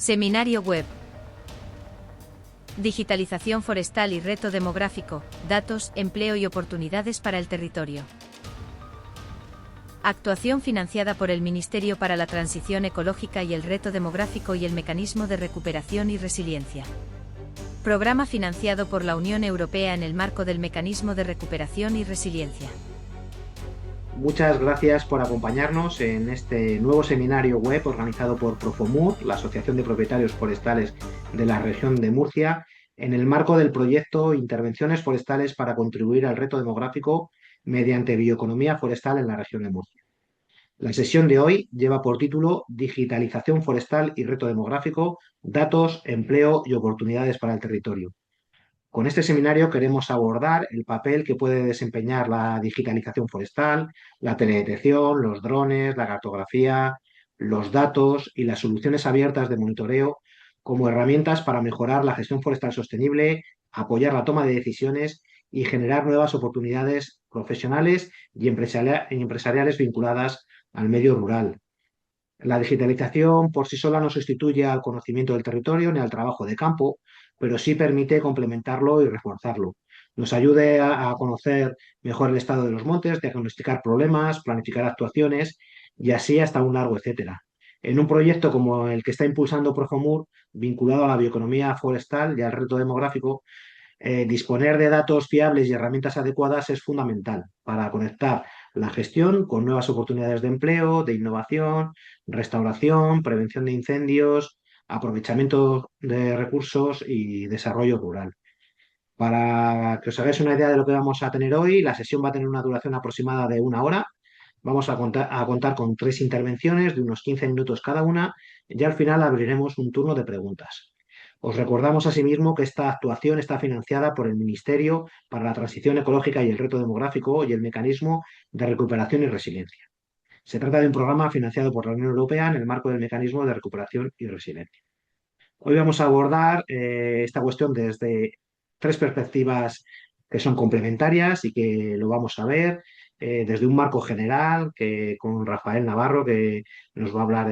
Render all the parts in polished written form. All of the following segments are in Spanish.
Seminario web. Digitalización forestal y reto demográfico, datos, empleo y oportunidades para el territorio. Actuación financiada por el Ministerio para la Transición Ecológica y el Reto Demográfico y el Mecanismo de Recuperación y Resiliencia. Programa financiado por la Unión Europea en el marco del Mecanismo de Recuperación y Resiliencia. Muchas gracias por acompañarnos en este nuevo seminario web organizado por Profomur, la Asociación de Propietarios Forestales de la región de Murcia, en el marco del proyecto Intervenciones Forestales para contribuir al reto demográfico mediante bioeconomía forestal en la región de Murcia. La sesión de hoy lleva por título Digitalización forestal y reto demográfico, datos, empleo y oportunidades para el territorio. Con este seminario queremos abordar el papel que puede desempeñar la digitalización forestal, la teledetección, los drones, la cartografía, los datos y las soluciones abiertas de monitoreo como herramientas para mejorar la gestión forestal sostenible, apoyar la toma de decisiones y generar nuevas oportunidades profesionales y empresariales vinculadas al medio rural. La digitalización por sí sola no sustituye al conocimiento del territorio ni al trabajo de campo, pero sí permite complementarlo y reforzarlo. Nos ayude a conocer mejor el estado de los montes, diagnosticar problemas, planificar actuaciones y así hasta un largo etcétera. En un proyecto como el que está impulsando Profomur, vinculado a la bioeconomía forestal y al reto demográfico, disponer de datos fiables y herramientas adecuadas es fundamental para conectar la gestión con nuevas oportunidades de empleo, de innovación, restauración, prevención de incendios, aprovechamiento de recursos y desarrollo rural. Para que os hagáis una idea de lo que vamos a tener hoy, la sesión va a tener una duración aproximada de 1 hora. Vamos a contar con 3 intervenciones de unos 15 minutos cada una y al final abriremos un turno de preguntas. Os recordamos asimismo que esta actuación está financiada por el Ministerio para la Transición Ecológica y el Reto Demográfico y el Mecanismo de Recuperación y Resiliencia. Se trata de un programa financiado por la Unión Europea en el marco del Mecanismo de Recuperación y Resiliencia. Hoy vamos a abordar esta cuestión desde 3 perspectivas que son complementarias y que lo vamos a ver desde un marco general con Rafael Navarro, que nos va a hablar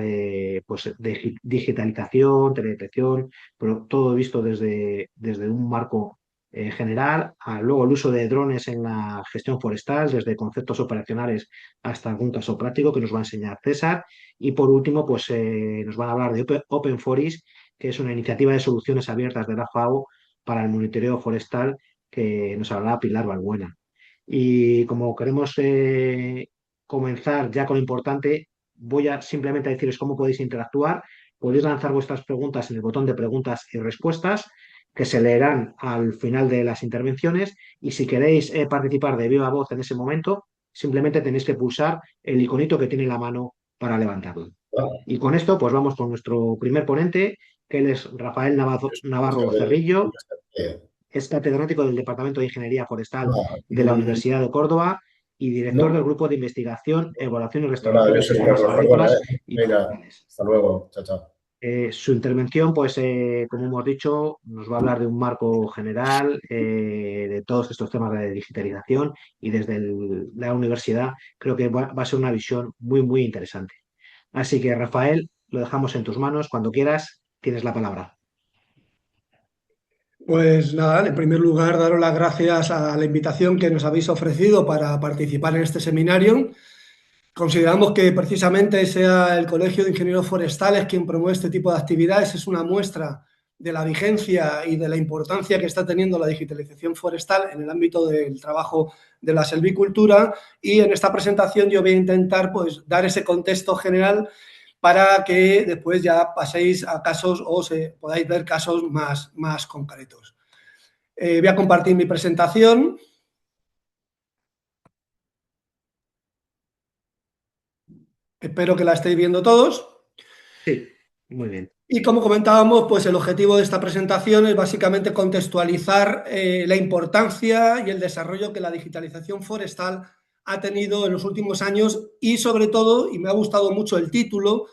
pues, de digitalización, teledetección, pero todo visto desde un marco general, luego el uso de drones en la gestión forestal, desde conceptos operacionales hasta algún caso práctico que nos va a enseñar César. Y por último, pues nos van a hablar de Open Forest, que es una iniciativa de soluciones abiertas de la FAO para el monitoreo forestal, que nos hablará Pilar Balbuena. Y como queremos comenzar ya con lo importante, voy a simplemente deciros cómo podéis interactuar. Podéis lanzar vuestras preguntas en el botón de preguntas y respuestas, que se leerán al final de las intervenciones. Y si queréis participar de viva voz en ese momento, simplemente tenéis que pulsar el iconito que tiene en la mano para levantarlo. Y con esto, pues vamos con nuestro primer ponente, que él es Rafael Navarro Cerrillo, es catedrático del Departamento de Ingeniería Forestal de la Universidad de Córdoba y director del Grupo de Investigación, Evaluación y Restauración de Sistemas Agrícolas y Forestales. Hasta luego, chao, chao. Su intervención, pues, como hemos dicho, nos va a hablar de un marco general de todos estos temas de digitalización y desde la universidad creo que va a ser una visión muy, muy interesante. Así que, Rafael, lo dejamos en tus manos. Cuando quieras, tienes la palabra. Pues nada, en primer lugar, daros las gracias a la invitación que nos habéis ofrecido para participar en este seminario. Consideramos que precisamente sea el Colegio de Ingenieros Forestales quien promueve este tipo de actividades. Es una muestra de la vigencia y de la importancia que está teniendo la digitalización forestal en el ámbito del trabajo de la selvicultura, y en esta presentación yo voy a intentar pues dar ese contexto general para que después ya paséis a casos o podáis ver casos más concretos. Voy a compartir mi presentación. Espero que la estéis viendo todos. Sí, muy bien. Y como comentábamos, pues el objetivo de esta presentación es básicamente contextualizar la importancia y el desarrollo que la digitalización forestal ha tenido en los últimos años y sobre todo, y me ha gustado mucho el título,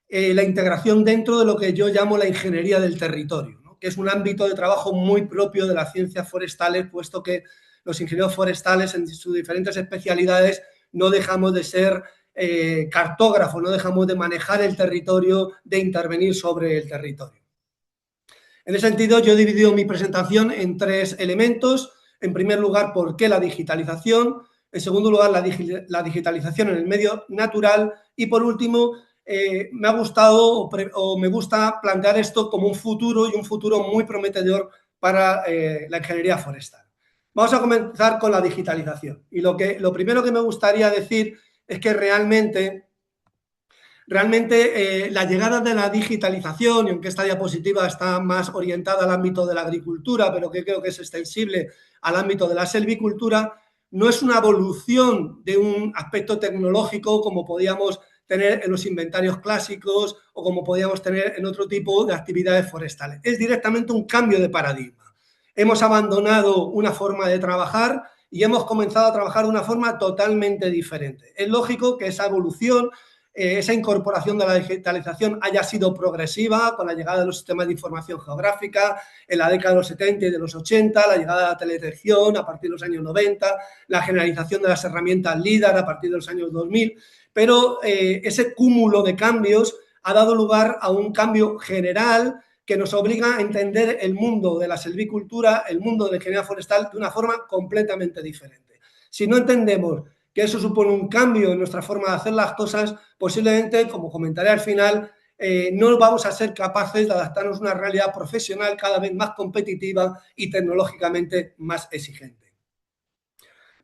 la integración dentro de lo que yo llamo la ingeniería del territorio, ¿no? Que es un ámbito de trabajo muy propio de las ciencias forestales, puesto que los ingenieros forestales en sus diferentes especialidades no dejamos de ser cartógrafos, no dejamos de manejar el territorio, de intervenir sobre el territorio. En ese sentido, yo he dividido mi presentación en 3 elementos. En primer lugar, ¿por qué la digitalización? En segundo lugar, la digitalización en el medio natural. Y por último, me ha gustado o me gusta plantear esto como un futuro y un futuro muy prometedor para la ingeniería forestal. Vamos a comenzar con la digitalización. Y lo primero que me gustaría decir es que realmente la llegada de la digitalización, y aunque esta diapositiva está más orientada al ámbito de la agricultura, pero que creo que es extensible al ámbito de la selvicultura, no es una evolución de un aspecto tecnológico como podíamos tener en los inventarios clásicos o como podíamos tener en otro tipo de actividades forestales. Es directamente un cambio de paradigma. Hemos abandonado una forma de trabajar y hemos comenzado a trabajar de una forma totalmente diferente. Es lógico que esa evolución, esa incorporación de la digitalización haya sido progresiva con la llegada de los sistemas de información geográfica en la década de los 70 y de los 80, la llegada de la teledetección a partir de los años 90, la generalización de las herramientas LIDAR a partir de los años 2000, pero ese cúmulo de cambios ha dado lugar a un cambio general que nos obliga a entender el mundo de la selvicultura, el mundo de la ingeniería forestal de una forma completamente diferente. Si no entendemos que eso supone un cambio en nuestra forma de hacer las cosas, posiblemente, como comentaré al final, no vamos a ser capaces de adaptarnos a una realidad profesional cada vez más competitiva y tecnológicamente más exigente.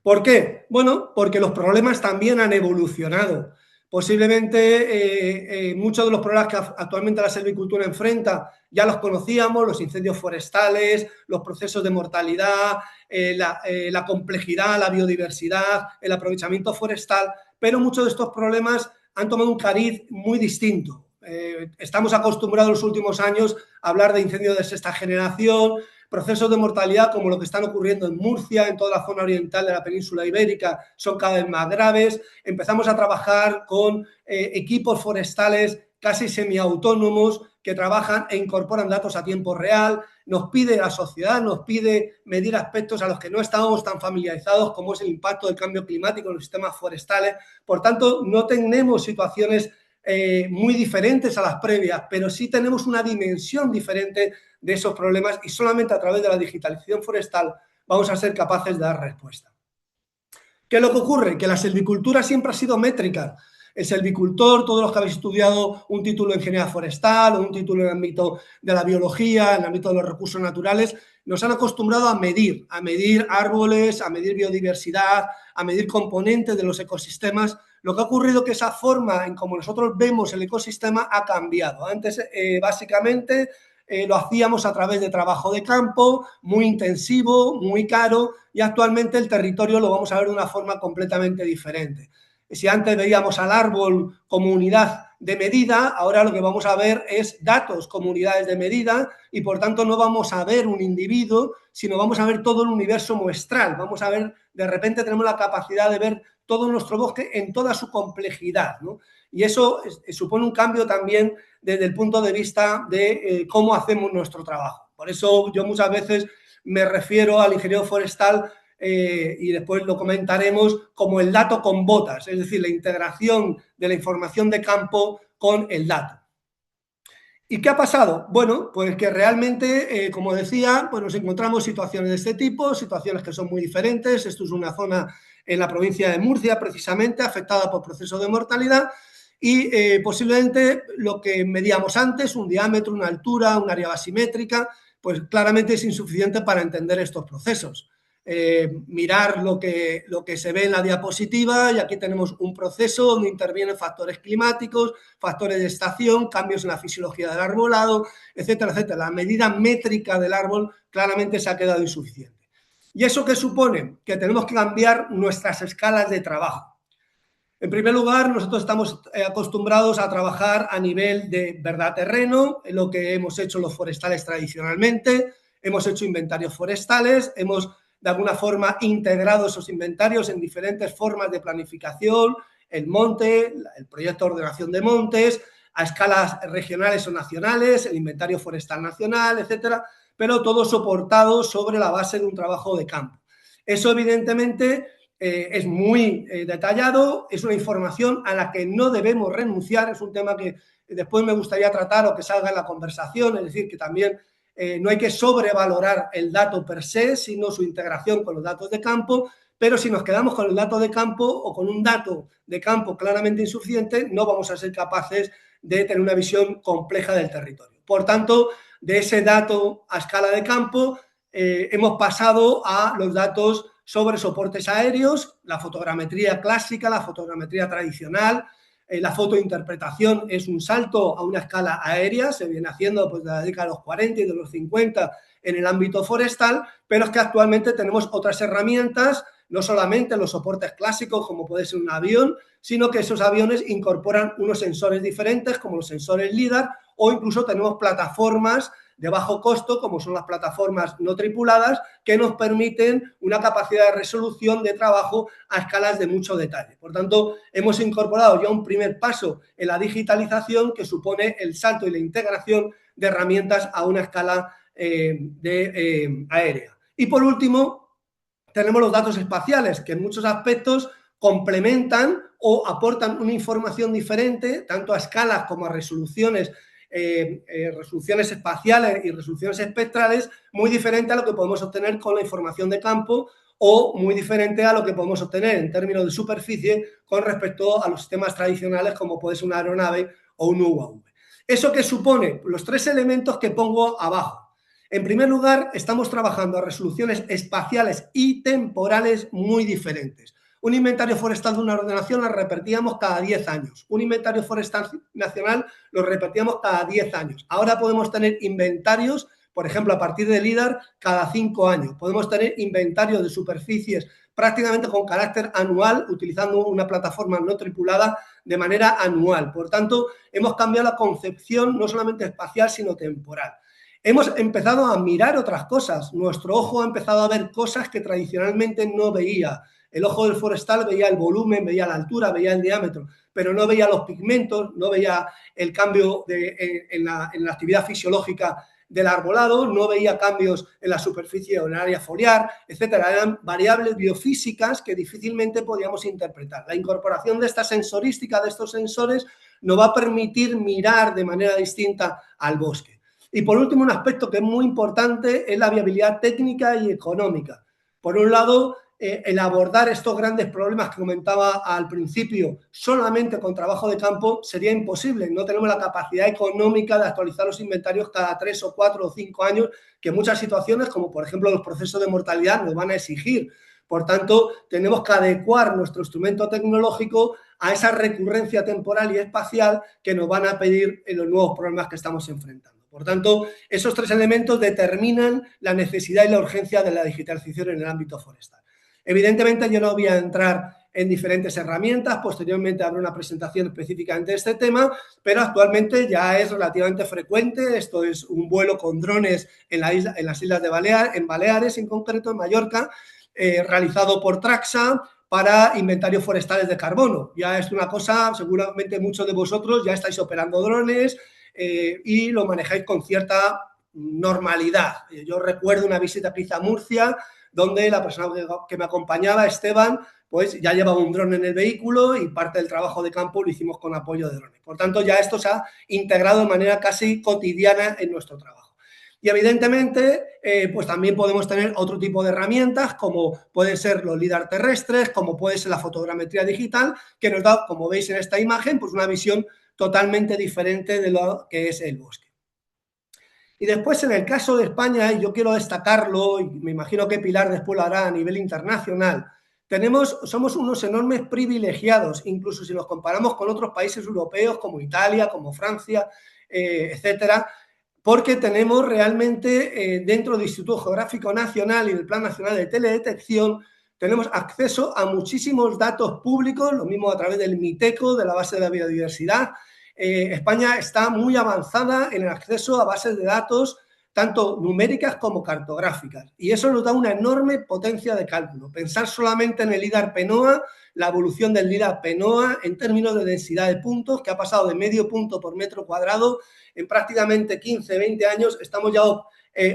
¿Por qué? Bueno, porque los problemas también han evolucionado. Posiblemente muchos de los problemas que actualmente la selvicultura enfrenta ya los conocíamos, los incendios forestales, los procesos de mortalidad, la complejidad, la biodiversidad, el aprovechamiento forestal, pero muchos de estos problemas han tomado un cariz muy distinto. Estamos acostumbrados en los últimos años a hablar de incendios de sexta generación, procesos de mortalidad como lo que están ocurriendo en Murcia, en toda la zona oriental de la península ibérica, son cada vez más graves. Empezamos a trabajar con equipos forestales casi semiautónomos que trabajan e incorporan datos a tiempo real. Nos pide la sociedad, nos pide medir aspectos a los que no estábamos tan familiarizados como es el impacto del cambio climático en los sistemas forestales. Por tanto, no tenemos situaciones muy diferentes a las previas, pero sí tenemos una dimensión diferente de esos problemas y solamente a través de la digitalización forestal vamos a ser capaces de dar respuesta. ¿Qué es lo que ocurre? Que la selvicultura siempre ha sido métrica. El selvicultor, todos los que habéis estudiado un título de ingeniería forestal o un título en el ámbito de la biología, en el ámbito de los recursos naturales, nos han acostumbrado a medir árboles, a medir biodiversidad, a medir componentes de los ecosistemas. Lo que ha ocurrido es que esa forma en cómo nosotros vemos el ecosistema ha cambiado. Antes, básicamente, lo hacíamos a través de trabajo de campo, muy intensivo, muy caro, y actualmente el territorio lo vamos a ver de una forma completamente diferente. Si antes veíamos al árbol como unidad de medida, ahora lo que vamos a ver es datos como unidades de medida y por tanto no vamos a ver un individuo, sino vamos a ver todo el universo muestral. Vamos a ver, de repente tenemos la capacidad de ver todo nuestro bosque en toda su complejidad, ¿no? Y eso supone un cambio también desde el punto de vista de cómo hacemos nuestro trabajo. Por eso yo muchas veces me refiero al ingeniero forestal y después lo comentaremos como el dato con botas, es decir, la integración de la información de campo con el dato. ¿Y qué ha pasado? Bueno, pues que realmente, como decía, pues nos encontramos situaciones de este tipo, situaciones que son muy diferentes. Esto es una zona en la provincia de Murcia, precisamente, afectada por procesos de mortalidad y posiblemente lo que medíamos antes, un diámetro, una altura, un área basimétrica, pues claramente es insuficiente para entender estos procesos. Mirar lo que se ve en la diapositiva y aquí tenemos un proceso donde intervienen factores climáticos, factores de estación, cambios en la fisiología del arbolado, etcétera, etcétera. La medida métrica del árbol claramente se ha quedado insuficiente. ¿Y eso qué supone? Que tenemos que cambiar nuestras escalas de trabajo. En primer lugar, nosotros estamos acostumbrados a trabajar a nivel de verdad terreno, en lo que hemos hecho los forestales tradicionalmente, hemos hecho inventarios forestales, hemos de alguna forma integrado esos inventarios en diferentes formas de planificación, el monte, el proyecto de ordenación de montes, a escalas regionales o nacionales, el inventario forestal nacional, etcétera, pero todo soportado sobre la base de un trabajo de campo. Eso, evidentemente, es muy detallado, es una información a la que no debemos renunciar, es un tema que después me gustaría tratar o que salga en la conversación, es decir, que también no hay que sobrevalorar el dato per se, sino su integración con los datos de campo, pero si nos quedamos con el dato de campo o con un dato de campo claramente insuficiente, no vamos a ser capaces de tener una visión compleja del territorio. Por tanto, de ese dato a escala de campo, hemos pasado a los datos sobre soportes aéreos, la fotogrametría clásica, la fotogrametría tradicional, la fotointerpretación es un salto a una escala aérea, se viene haciendo pues, de la década de los 40 y de los 50 en el ámbito forestal, pero es que actualmente tenemos otras herramientas, no solamente los soportes clásicos como puede ser un avión, sino que esos aviones incorporan unos sensores diferentes como los sensores LIDAR o incluso tenemos plataformas de bajo costo, como son las plataformas no tripuladas, que nos permiten una capacidad de resolución de trabajo a escalas de mucho detalle. Por tanto, hemos incorporado ya un primer paso en la digitalización que supone el salto y la integración de herramientas a una escala aérea. Y por último, tenemos los datos espaciales, que en muchos aspectos complementan o aportan una información diferente, tanto a escalas como a resoluciones espaciales y resoluciones espectrales, muy diferente a lo que podemos obtener con la información de campo o muy diferente a lo que podemos obtener en términos de superficie con respecto a los sistemas tradicionales como puede ser una aeronave o un UAV. ¿Eso qué supone? Los tres elementos que pongo abajo. En primer lugar, estamos trabajando a resoluciones espaciales y temporales muy diferentes. Un inventario forestal de una ordenación lo repetíamos cada 10 años. Un inventario forestal nacional lo repetíamos cada 10 años. Ahora podemos tener inventarios, por ejemplo, a partir del LIDAR, cada 5 años. Podemos tener inventarios de superficies prácticamente con carácter anual, utilizando una plataforma no tripulada de manera anual. Por tanto, hemos cambiado la concepción no solamente espacial, sino temporal. Hemos empezado a mirar otras cosas. Nuestro ojo ha empezado a ver cosas que tradicionalmente no veía. El ojo del forestal veía el volumen, veía la altura, veía el diámetro, pero no veía los pigmentos, no veía el cambio en la actividad fisiológica del arbolado, no veía cambios en la superficie o en el área foliar, etcétera. Eran variables biofísicas que difícilmente podíamos interpretar. La incorporación de esta sensorística, de estos sensores, nos va a permitir mirar de manera distinta al bosque. Y por último, un aspecto que es muy importante es la viabilidad técnica y económica. Por un lado, el abordar estos grandes problemas que comentaba al principio solamente con trabajo de campo sería imposible. No tenemos la capacidad económica de actualizar los inventarios cada 3 o 4 o 5 años, que muchas situaciones, como por ejemplo los procesos de mortalidad, nos van a exigir. Por tanto, tenemos que adecuar nuestro instrumento tecnológico a esa recurrencia temporal y espacial que nos van a pedir en los nuevos problemas que estamos enfrentando. Por tanto, esos tres elementos determinan la necesidad y la urgencia de la digitalización en el ámbito forestal. Evidentemente, yo no voy a entrar en diferentes herramientas, posteriormente habrá una presentación específicamente de este tema, pero actualmente ya es relativamente frecuente. Esto es un vuelo con drones en las islas de Baleares, en concreto en Mallorca, realizado por Traxa para inventarios forestales de carbono. Ya es una cosa, seguramente muchos de vosotros ya estáis operando drones, y lo manejáis con cierta normalidad. Yo recuerdo una visita que hice a Murcia, donde la persona que me acompañaba, Esteban, pues ya llevaba un dron en el vehículo y parte del trabajo de campo lo hicimos con apoyo de drones. Por tanto, ya esto se ha integrado de manera casi cotidiana en nuestro trabajo. Y evidentemente, pues también podemos tener otro tipo de herramientas, como pueden ser los LIDAR terrestres, como puede ser la fotogrametría digital, que nos da, como veis en esta imagen, pues una visión totalmente diferente de lo que es el bosque. Y después, en el caso de España, y yo quiero destacarlo, y me imagino que Pilar después lo hará a nivel internacional, somos unos enormes privilegiados, incluso si nos comparamos con otros países europeos como Italia, como Francia, etcétera, porque tenemos realmente dentro del Instituto Geográfico Nacional y del Plan Nacional de Teledetección, tenemos acceso a muchísimos datos públicos, lo mismo a través del MITECO, de la base de la biodiversidad. España está muy avanzada en el acceso a bases de datos, tanto numéricas como cartográficas, y eso nos da una enorme potencia de cálculo. Pensar solamente en el LIDAR PENOA, la evolución del LIDAR PENOA en términos de densidad de puntos, que ha pasado de medio punto por metro cuadrado en prácticamente 15, 20 años, estamos ya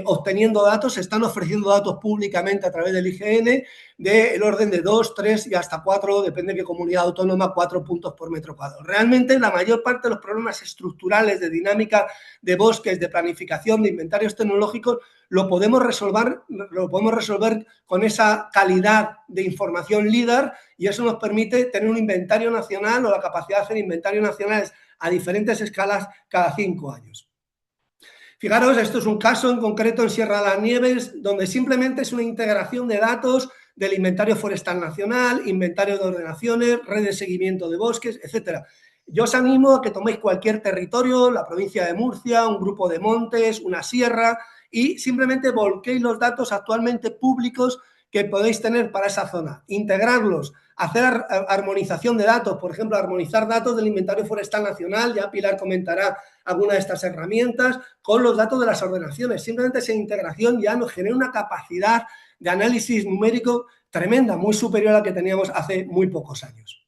obteniendo datos, se están ofreciendo datos públicamente a través del IGN del orden de 2, 3 y hasta 4, depende de qué comunidad autónoma, 4 puntos por metro cuadrado. Realmente la mayor parte de los problemas estructurales de dinámica de bosques, de planificación, de inventarios tecnológicos, lo podemos resolver con esa calidad de información LIDAR, y eso nos permite tener un inventario nacional o la capacidad de hacer inventarios nacionales a diferentes escalas cada 5 años. Fijaros, esto es un caso en concreto en Sierra de las Nieves, donde simplemente es una integración de datos del inventario forestal nacional, inventario de ordenaciones, red de seguimiento de bosques, etcétera. Yo os animo a que toméis cualquier territorio, la provincia de Murcia, un grupo de montes, una sierra, y simplemente volquéis los datos actualmente públicos que podéis tener para esa zona, integrarlos, hacer armonización de datos, por ejemplo, armonizar datos del inventario forestal nacional, ya Pilar comentará alguna de estas herramientas, con los datos de las ordenaciones. Simplemente esa integración ya nos genera una capacidad de análisis numérico tremenda, muy superior a la que teníamos hace muy pocos años.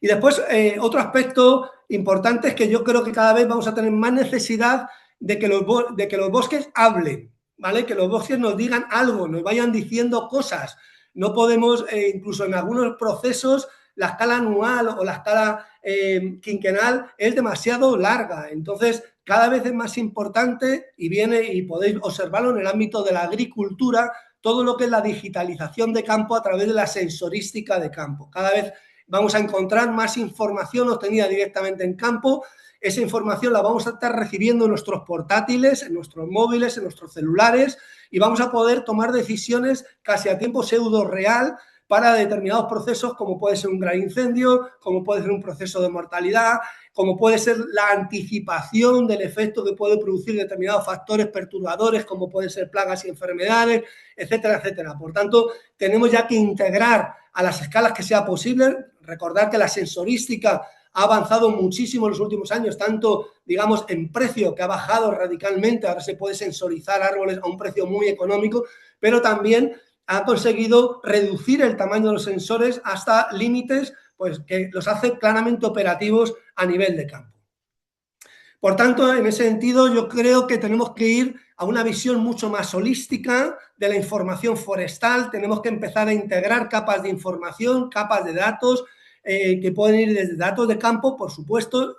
Y después, otro aspecto importante es que yo creo que cada vez vamos a tener más necesidad de que los bosques hablen, ¿vale? Que los bosques nos digan algo, nos vayan diciendo cosas. No podemos, incluso en algunos procesos, la escala anual o la escala quinquenal es demasiado larga. Entonces, cada vez es más importante y podéis observarlo en el ámbito de la agricultura, todo lo que es la digitalización de campo a través de la sensorística de campo. Cada vez vamos a encontrar más información obtenida directamente en campo. Esa información la vamos a estar recibiendo en nuestros portátiles, en nuestros móviles, en nuestros celulares, y vamos a poder tomar decisiones casi a tiempo pseudo real para determinados procesos, como puede ser un gran incendio, como puede ser un proceso de mortalidad, como puede ser la anticipación del efecto que puede producir determinados factores perturbadores, como pueden ser plagas y enfermedades, etcétera, etcétera. Por tanto, tenemos ya que integrar a las escalas que sea posible. Recordar que la sensorística ha avanzado muchísimo en los últimos años, tanto, digamos, en precio, que ha bajado radicalmente, ahora se puede sensorizar árboles a un precio muy económico, pero también ha conseguido reducir el tamaño de los sensores hasta límites pues, que los hace claramente operativos a nivel de campo. Por tanto, en ese sentido, yo creo que tenemos que ir a una visión mucho más holística de la información forestal. Tenemos que empezar a integrar capas de información, capas de datos, que pueden ir desde datos de campo, por supuesto,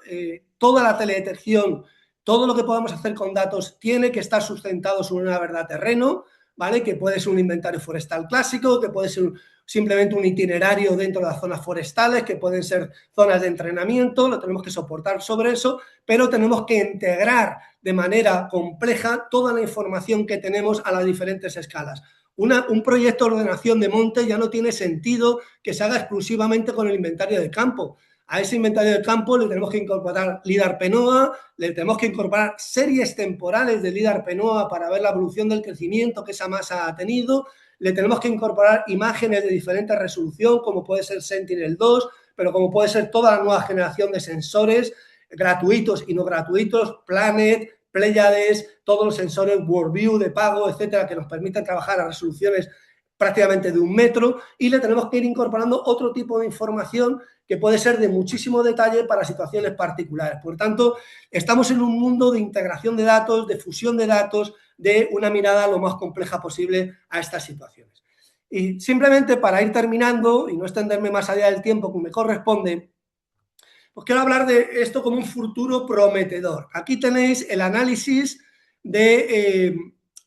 toda la teledetección, todo lo que podamos hacer con datos tiene que estar sustentado sobre una verdad terreno, ¿vale? Que puede ser un inventario forestal clásico, que puede ser simplemente un itinerario dentro de las zonas forestales, que pueden ser zonas de entrenamiento, lo tenemos que soportar sobre eso, pero tenemos que integrar de manera compleja toda la información que tenemos a las diferentes escalas. Un proyecto de ordenación de monte ya no tiene sentido que se haga exclusivamente con el inventario de campo. A ese inventario de campo le tenemos que incorporar LIDAR PENOA, le tenemos que incorporar series temporales de LIDAR PENOA para ver la evolución del crecimiento que esa masa ha tenido, le tenemos que incorporar imágenes de diferente resolución, como puede ser Sentinel-2, pero como puede ser toda la nueva generación de sensores gratuitos y no gratuitos, Planet, Pléyades, todos los sensores Worldview de pago, etcétera, que nos permiten trabajar a resoluciones prácticamente de 1 metro, y le tenemos que ir incorporando otro tipo de información que puede ser de muchísimo detalle para situaciones particulares. Por tanto, estamos en un mundo de integración de datos, de fusión de datos, de una mirada lo más compleja posible a estas situaciones. Y simplemente para ir terminando y no extenderme más allá del tiempo que me corresponde, pues quiero hablar de esto como un futuro prometedor. Aquí tenéis el análisis de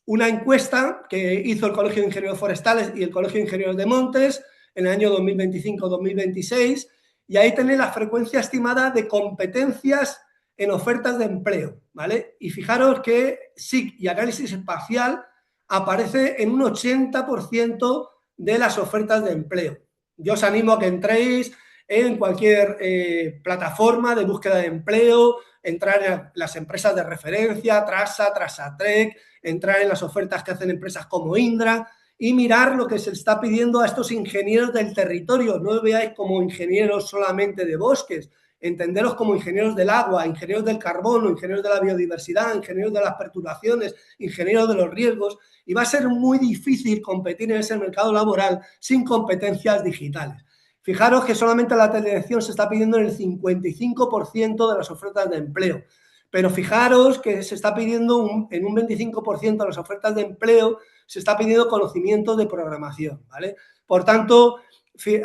una encuesta que hizo el Colegio de Ingenieros Forestales y el Colegio de Ingenieros de Montes en el año 2025-2026, y ahí tenéis la frecuencia estimada de competencias en ofertas de empleo, ¿vale? Y fijaros que SIC y análisis espacial aparece en un 80% de las ofertas de empleo. Yo os animo a que entréis en cualquier plataforma de búsqueda de empleo, entrar en las empresas de referencia, Trasa, Trasatrec, entrar en las ofertas que hacen empresas como Indra y mirar lo que se está pidiendo a estos ingenieros del territorio. No os veáis como ingenieros solamente de bosques, entenderos como ingenieros del agua, ingenieros del carbono, ingenieros de la biodiversidad, ingenieros de las perturbaciones, ingenieros de los riesgos, y va a ser muy difícil competir en ese mercado laboral sin competencias digitales. Fijaros que solamente la teledetección se está pidiendo en el 55% de las ofertas de empleo. Pero fijaros que se está pidiendo en un 25% de las ofertas de empleo, se está pidiendo conocimiento de programación, ¿vale? Por tanto,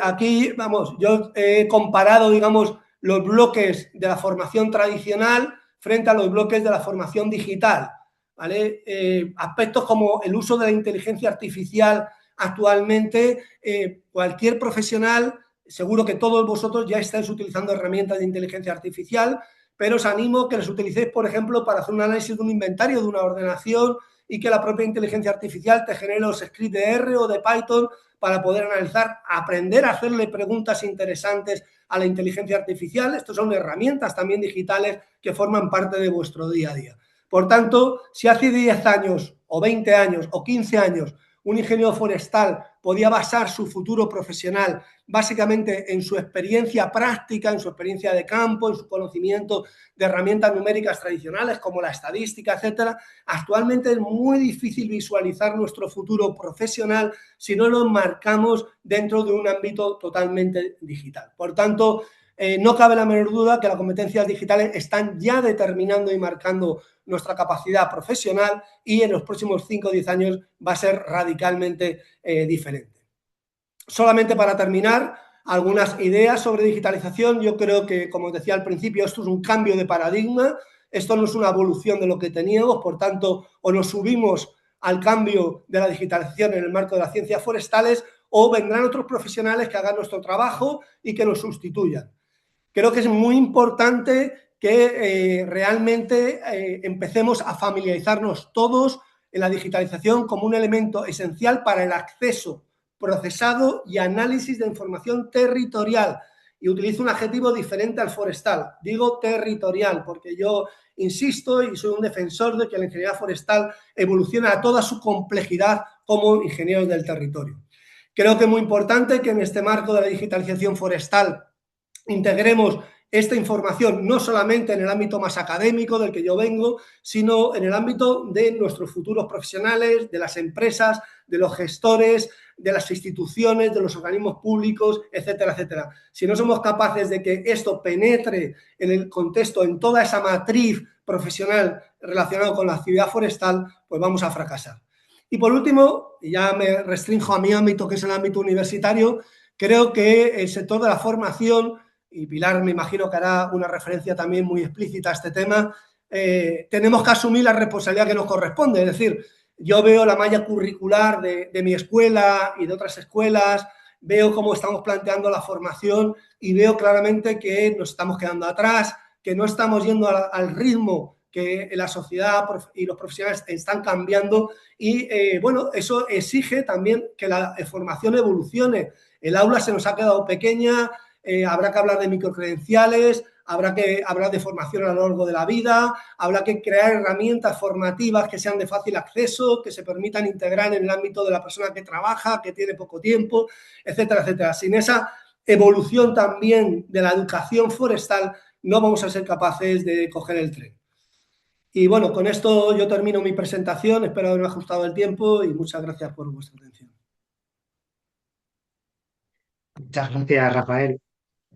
aquí, vamos, yo he comparado, digamos, los bloques de la formación tradicional frente a los bloques de la formación digital, ¿vale? Aspectos como el uso de la inteligencia artificial actualmente, cualquier profesional, seguro que todos vosotros ya estáis utilizando herramientas de inteligencia artificial, pero os animo a que les utilicéis, por ejemplo, para hacer un análisis de un inventario, de una ordenación, y que la propia inteligencia artificial te genere los scripts de R o de Python para poder analizar, aprender a hacerle preguntas interesantes a la inteligencia artificial. Estas son herramientas también digitales que forman parte de vuestro día a día. Por tanto, si hace 10 años o 20 años o 15 años un ingeniero forestal podía basar su futuro profesional básicamente en su experiencia práctica, en su experiencia de campo, en su conocimiento de herramientas numéricas tradicionales como la estadística, etcétera, actualmente es muy difícil visualizar nuestro futuro profesional si no lo enmarcamos dentro de un ámbito totalmente digital. Por tanto, no cabe la menor duda que las competencias digitales están ya determinando y marcando nuestra capacidad profesional y en los próximos 5 o 10 años va a ser radicalmente diferente. Solamente para terminar, algunas ideas sobre digitalización. Yo creo que, como os decía al principio, esto es un cambio de paradigma, esto no es una evolución de lo que teníamos, por tanto, o nos subimos al cambio de la digitalización en el marco de las ciencias forestales o vendrán otros profesionales que hagan nuestro trabajo y que nos sustituyan. Creo que es muy importante que realmente empecemos a familiarizarnos todos en la digitalización como un elemento esencial para el acceso, procesado y análisis de información territorial. Y utilizo un adjetivo diferente al forestal. Digo territorial, porque yo insisto y soy un defensor de que la ingeniería forestal evoluciona a toda su complejidad como ingenieros del territorio. Creo que es muy importante que en este marco de la digitalización forestal integremos esta información no solamente en el ámbito más académico del que yo vengo, sino en el ámbito de nuestros futuros profesionales, de las empresas, de los gestores, de las instituciones, de los organismos públicos, etcétera, etcétera. Si no somos capaces de que esto penetre en el contexto, en toda esa matriz profesional relacionada con la actividad forestal, pues vamos a fracasar. Y por último, y ya me restrinjo a mi ámbito, que es el ámbito universitario, creo que el sector de la formación, y Pilar me imagino que hará una referencia también muy explícita a este tema, tenemos que asumir la responsabilidad que nos corresponde. Es decir, yo veo la malla curricular de mi escuela y de otras escuelas, veo cómo estamos planteando la formación y veo claramente que nos estamos quedando atrás, que no estamos yendo al ritmo que la sociedad y los profesionales están cambiando y, bueno, eso exige también que la formación evolucione. El aula se nos ha quedado pequeña, habrá que hablar de microcredenciales, habrá que hablar de formación a lo largo de la vida, habrá que crear herramientas formativas que sean de fácil acceso, que se permitan integrar en el ámbito de la persona que trabaja, que tiene poco tiempo, etcétera, etcétera. Sin esa evolución también de la educación forestal, no vamos a ser capaces de coger el tren. Y bueno, con esto yo termino mi presentación, espero haberme ajustado el tiempo y muchas gracias por vuestra atención. Muchas gracias, Rafael.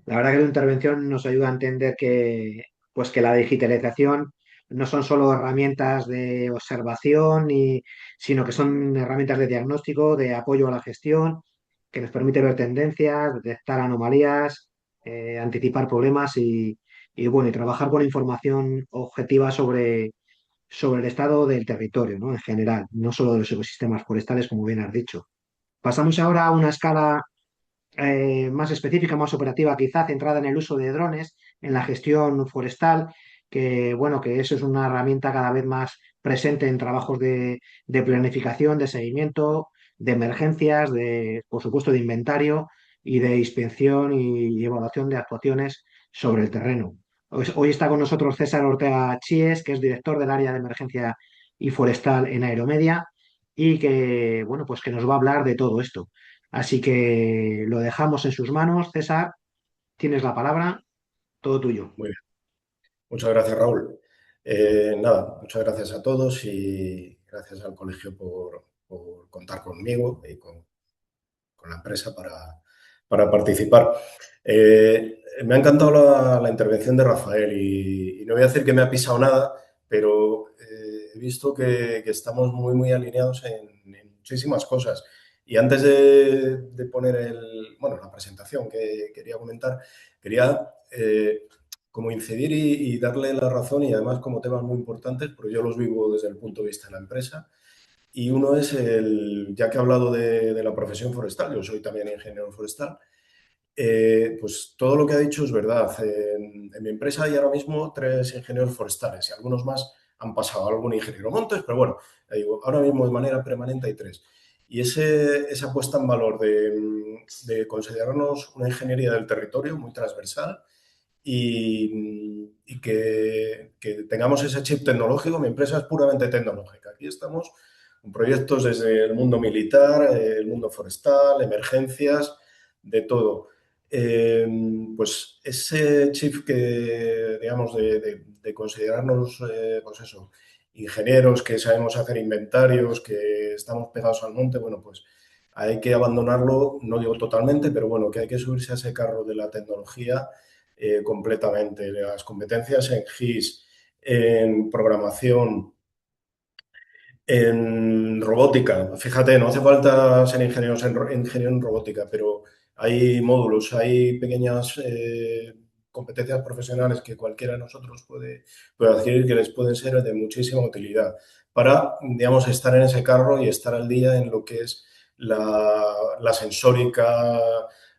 La verdad que tu intervención nos ayuda a entender que, pues que la digitalización no son solo herramientas de observación, sino que son herramientas de diagnóstico, de apoyo a la gestión, que nos permite ver tendencias, detectar anomalías, anticipar problemas bueno, y trabajar con información objetiva sobre el estado del territorio, ¿no? En general, no solo de los ecosistemas forestales, como bien has dicho. Pasamos ahora a una escala más específica, más operativa, quizá centrada en el uso de drones, en la gestión forestal, que bueno, que eso es una herramienta cada vez más presente en trabajos de planificación, de seguimiento, de emergencias, por supuesto, de inventario y de inspección y evaluación de actuaciones sobre el terreno. Hoy está con nosotros César Ortega Chies, que es director del área de emergencia y forestal en Aeromedia y que, bueno, pues que nos va a hablar de todo esto. Así que lo dejamos en sus manos. César, tienes la palabra, todo tuyo. Muy bien. Muchas gracias, Raúl. Nada, muchas gracias a todos y gracias al colegio por contar conmigo y con la empresa para para participar. Me ha encantado la intervención de Rafael y no voy a decir que me ha pisado nada, pero he visto que estamos muy, muy alineados en muchísimas cosas. Y antes de poner la presentación que quería comentar, quería como incidir y darle la razón y además como temas muy importantes, porque yo los vivo desde el punto de vista de la empresa. Y uno es ya que he hablado de la profesión forestal, yo soy también ingeniero forestal, pues todo lo que ha dicho es verdad. En mi empresa hay ahora mismo 3 ingenieros forestales y algunos más han pasado, algún ingeniero montes, pero bueno, digo, ahora mismo de manera permanente hay 3. Y esa puesta en valor de considerarnos una ingeniería del territorio muy transversal y que tengamos ese chip tecnológico. Mi empresa es puramente tecnológica. Aquí estamos con proyectos desde el mundo militar, el mundo forestal, emergencias, de todo. Pues ese chip que, digamos, de considerarnos, pues eso, ingenieros, que sabemos hacer inventarios, que estamos pegados al monte, bueno, pues hay que abandonarlo, no digo totalmente, pero bueno, que hay que subirse a ese carro de la tecnología completamente. Las competencias en GIS, en programación, en robótica. Fíjate, no hace falta ser ingeniero en robótica, pero hay módulos, hay pequeñas competencias profesionales que cualquiera de nosotros puede adquirir que les pueden ser de muchísima utilidad para, digamos, estar en ese carro y estar al día en lo que es la sensórica,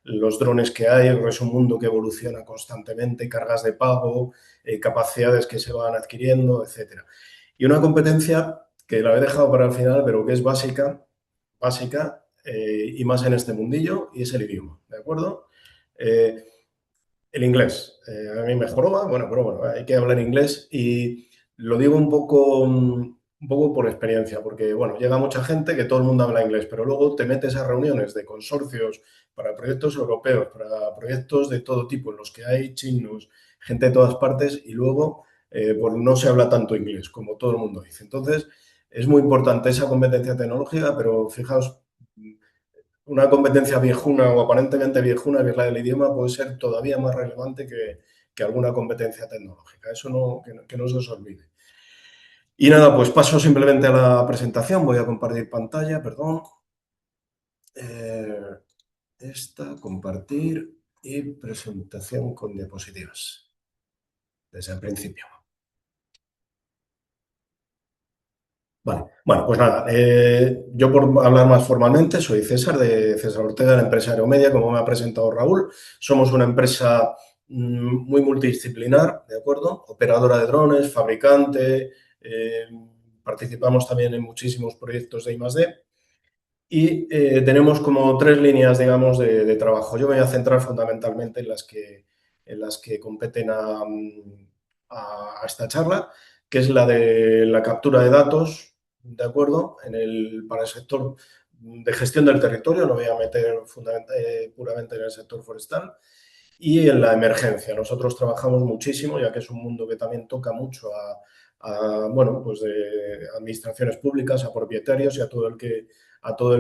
los drones que hay. Es un mundo que evoluciona constantemente, cargas de pago, capacidades que se van adquiriendo, etcétera. Y una competencia que la he dejado para el final, pero que es básica, básica, y más en este mundillo, y es el idioma, ¿de acuerdo? Eh, el inglés. A mí me joroba, bueno, pero bueno, hay que hablar inglés y lo digo un poco por experiencia, porque, bueno, llega mucha gente que todo el mundo habla inglés, pero luego te metes a reuniones de consorcios para proyectos europeos, para proyectos de todo tipo, en los que hay chinos, gente de todas partes, y luego pues no se habla tanto inglés, como todo el mundo dice. Entonces, es muy importante esa competencia tecnológica, pero fijaos, una competencia viejuna o aparentemente viejuna, que es la del idioma, puede ser todavía más relevante que alguna competencia tecnológica. Eso que no se os olvide. Y nada, pues paso simplemente a la presentación. Voy a compartir pantalla, perdón. Compartir y presentación con diapositivas. Desde el principio. Vale, bueno, pues nada, yo por hablar más formalmente soy César, de César Ortega, de la empresa Aeromedia, como me ha presentado Raúl. Somos una empresa muy multidisciplinar, ¿de acuerdo? Operadora de drones, fabricante, participamos también en muchísimos proyectos de I+D y tenemos como 3 líneas, digamos, de trabajo. Yo me voy a centrar fundamentalmente en las que competen a esta charla, que es la de la captura de datos, ¿de acuerdo? Para el sector de gestión del territorio, lo voy a meter puramente en el sector forestal, y en la emergencia. Nosotros trabajamos muchísimo, ya que es un mundo que también toca mucho bueno, pues de administraciones públicas, a propietarios y a todo el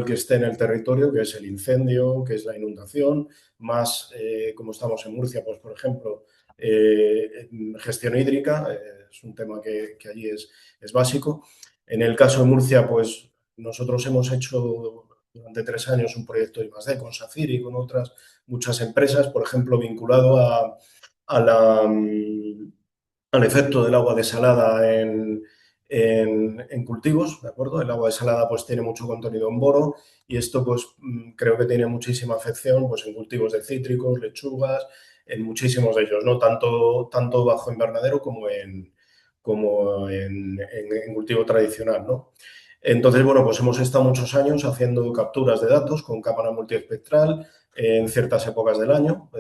que esté en el territorio, que es el incendio, que es la inundación, más como estamos en Murcia, pues por ejemplo, gestión hídrica, es un tema que allí es básico. En el caso de Murcia, pues nosotros hemos hecho durante 3 años un proyecto de I+D con SACIR y con otras muchas empresas, por ejemplo, vinculado al efecto del agua desalada en cultivos, ¿de acuerdo? El agua desalada pues tiene mucho contenido en boro y esto pues creo que tiene muchísima afección pues en cultivos de cítricos, lechugas, en muchísimos de ellos, ¿no? Tanto bajo invernadero como en cultivo tradicional, ¿no? Entonces, bueno, pues hemos estado muchos años haciendo capturas de datos con cámara multiespectral en ciertas épocas del año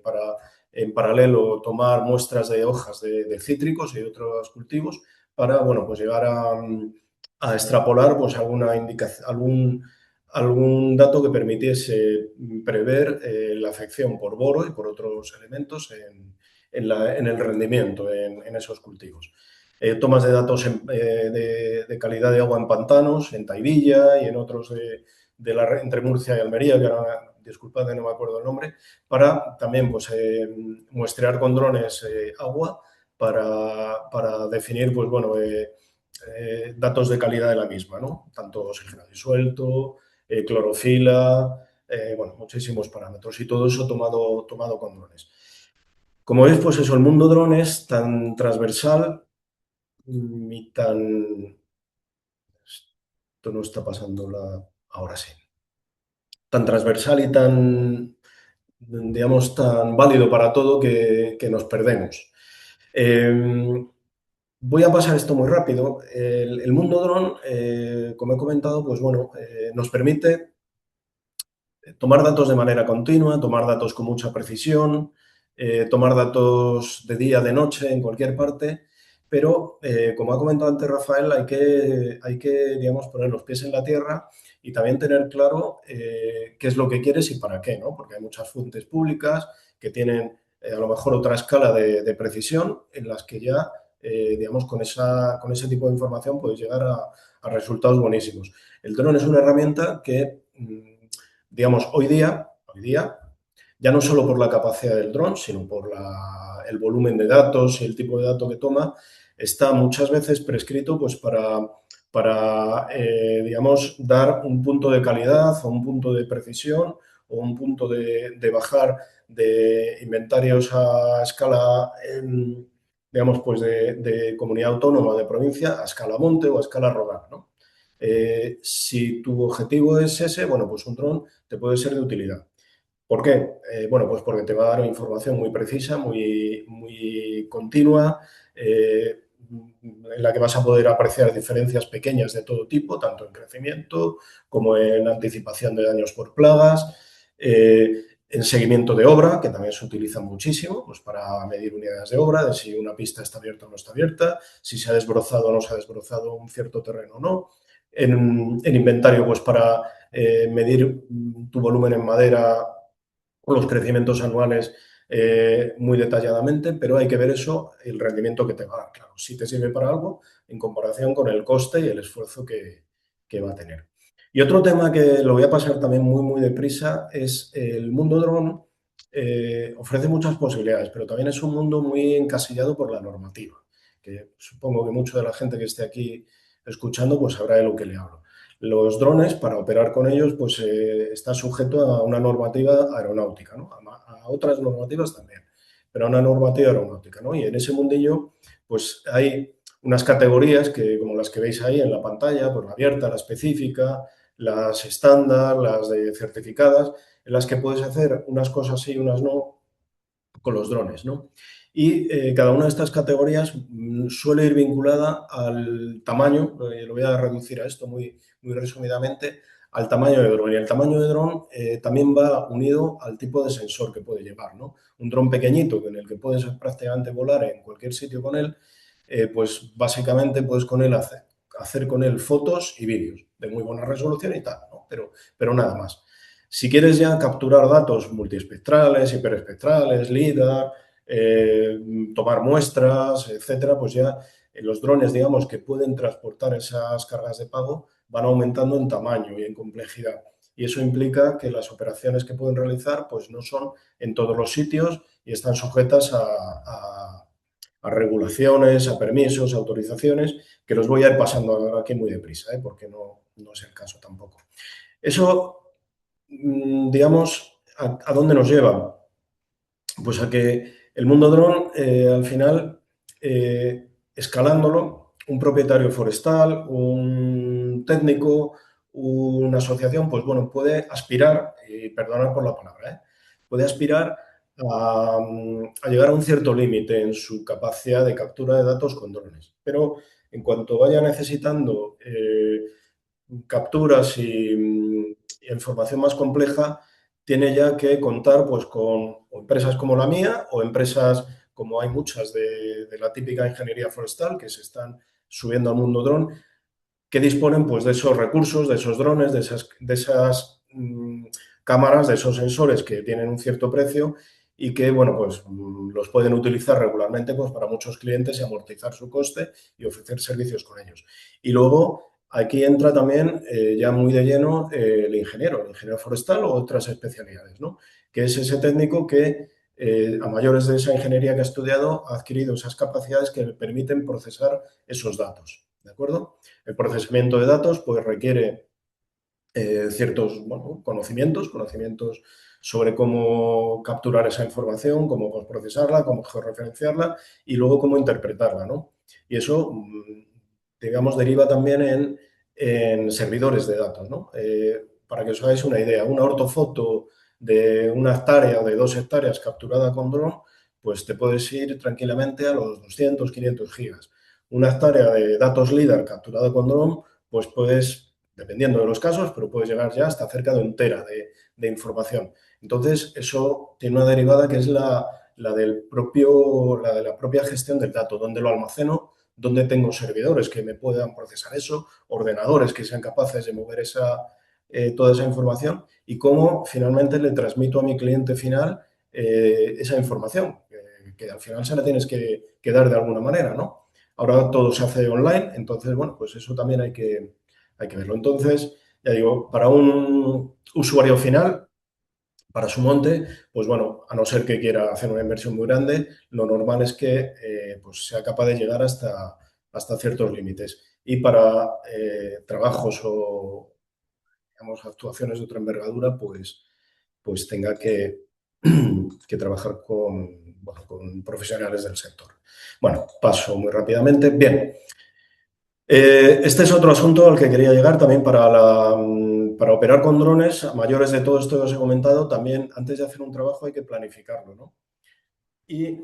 para, en paralelo, tomar muestras de hojas de cítricos y de otros cultivos para, bueno, pues llegar a extrapolar pues alguna indicación, algún dato que permitiese prever la afección por boro y por otros elementos en el rendimiento en esos cultivos. Tomas de datos de calidad de agua en pantanos, en Tahivilla y en otros entre Murcia y Almería, que ahora, disculpadme, no me acuerdo el nombre, para también pues, muestrear con drones agua para definir pues, bueno, datos de calidad de la misma, ¿no? Tanto oxígeno disuelto, clorofila, bueno, muchísimos parámetros y todo eso tomado con drones. Como veis, pues eso, el mundo dron es tan transversal y tan... Esto no está pasando ahora sí. Tan transversal y tan, digamos, tan válido para todo que nos perdemos. Voy a pasar esto muy rápido. El mundo dron, como he comentado, pues bueno, nos permite tomar datos de manera continua, tomar datos con mucha precisión, tomar datos de día, de noche, en cualquier parte, pero como ha comentado antes Rafael, hay que, digamos, poner los pies en la tierra y también tener claro qué es lo que quieres y para qué, ¿no? Porque hay muchas fuentes públicas que tienen a lo mejor otra escala de precisión en las que ya, digamos, con ese tipo de información puedes llegar a resultados buenísimos. El dron es una herramienta que digamos, hoy día, ya no solo por la capacidad del dron, sino por el volumen de datos y el tipo de datos que toma, está muchas veces prescrito pues, para digamos, dar un punto de calidad o un punto de precisión o un punto de bajar de inventarios a escala, digamos, pues de comunidad autónoma, de provincia, a escala monte o a escala rural, ¿no? Si tu objetivo es ese, bueno, pues un dron te puede ser de utilidad. ¿Por qué? Bueno, pues porque te va a dar información muy precisa, muy continua, en la que vas a poder apreciar diferencias pequeñas de todo tipo, tanto en crecimiento como en anticipación de daños por plagas, en seguimiento de obra, que también se utiliza muchísimo, pues para medir unidades de obra, de si una pista está abierta o no está abierta, si se ha desbrozado o no se ha desbrozado un cierto terreno o no. En inventario, pues para medir tu volumen en madera o los crecimientos anuales muy detalladamente, pero hay que ver eso, el rendimiento que te va a dar, claro, si te sirve para algo en comparación con el coste y el esfuerzo que va a tener. Y otro tema que lo voy a pasar también muy deprisa es el mundo dron ofrece muchas posibilidades, pero también es un mundo muy encasillado por la normativa, que supongo que mucha de la gente que esté aquí escuchando pues sabrá de lo que le hablo. Los drones, para operar con ellos, pues está sujeto a una normativa aeronáutica, ¿no? A otras normativas también, pero a una normativa aeronáutica, ¿no? Y en ese mundillo, pues hay unas categorías que, como las que veis ahí en la pantalla, pues la abierta, la específica, las estándar, las de certificadas, en las que puedes hacer unas cosas sí y unas no con los drones, ¿no? Y cada una de estas categorías suele ir vinculada al tamaño, lo voy a reducir a esto muy resumidamente, al tamaño de dron. Y el tamaño de dron también va unido al tipo de sensor que puede llevar, ¿no? Un dron pequeñito en el que puedes prácticamente volar en cualquier sitio con él, pues básicamente puedes con él hacer con él fotos y vídeos de muy buena resolución y tal, ¿no? Pero nada más. Si quieres ya capturar datos multiespectrales, hiperespectrales, LIDAR, tomar muestras, etcétera, pues ya los drones, digamos, que pueden transportar esas cargas de pago van aumentando en tamaño y en complejidad. Y eso implica que las operaciones que pueden realizar pues no son en todos los sitios y están sujetas a regulaciones, a permisos, a autorizaciones, que los voy a ir pasando ahora aquí muy deprisa, porque no es el caso tampoco. Eso, digamos, ¿a dónde nos lleva? Pues a que el mundo dron, al final, escalándolo, un propietario forestal, un técnico, una asociación, pues bueno, puede aspirar, y perdonad por la palabra, puede aspirar a llegar a un cierto límite en su capacidad de captura de datos con drones. Pero en cuanto vaya necesitando capturas y información más compleja, tiene ya que contar pues, con empresas como la mía o empresas como hay muchas de la típica ingeniería forestal que se están subiendo al mundo dron, que disponen pues, de esos recursos, de esos drones, de esas cámaras, de esos sensores que tienen un cierto precio y que bueno, pues, los pueden utilizar regularmente pues, para muchos clientes y amortizar su coste y ofrecer servicios con ellos. Y luego aquí entra también ya muy de lleno el ingeniero forestal o otras especialidades, ¿no? Que es ese técnico que a mayores de esa ingeniería que ha estudiado ha adquirido esas capacidades que le permiten procesar esos datos, ¿de acuerdo? El procesamiento de datos pues requiere ciertos bueno, conocimientos sobre cómo capturar esa información, cómo procesarla, cómo georreferenciarla y luego cómo interpretarla, ¿no? Y eso, digamos, deriva también en servidores de datos, ¿no? Para que os hagáis una idea, una ortofoto de 1 hectárea o de 2 hectáreas capturada con dron, pues te puedes ir tranquilamente a los 200, 500 gigas. 1 hectárea de datos LIDAR capturada con dron, pues puedes, dependiendo de los casos, pero puedes llegar ya hasta cerca de 1 tera de información. Entonces, eso tiene una derivada que es la de la propia gestión del dato, donde lo almaceno, donde tengo servidores que me puedan procesar eso, ordenadores que sean capaces de mover toda esa información y cómo finalmente le transmito a mi cliente final esa información, que al final se la tienes que dar de alguna manera, ¿no? Ahora todo se hace online, entonces, bueno, pues eso también hay que verlo. Entonces, ya digo, para un usuario final, para su monte, pues bueno, a no ser que quiera hacer una inversión muy grande, lo normal es que pues sea capaz de llegar hasta ciertos límites. Y para trabajos o, digamos, actuaciones de otra envergadura, pues tenga que trabajar bueno, con profesionales del sector. Bueno, paso muy rápidamente. Bien, este es otro asunto al que quería llegar también para operar con drones, a mayores de todo esto que os he comentado, también antes de hacer un trabajo hay que planificarlo, ¿no? Y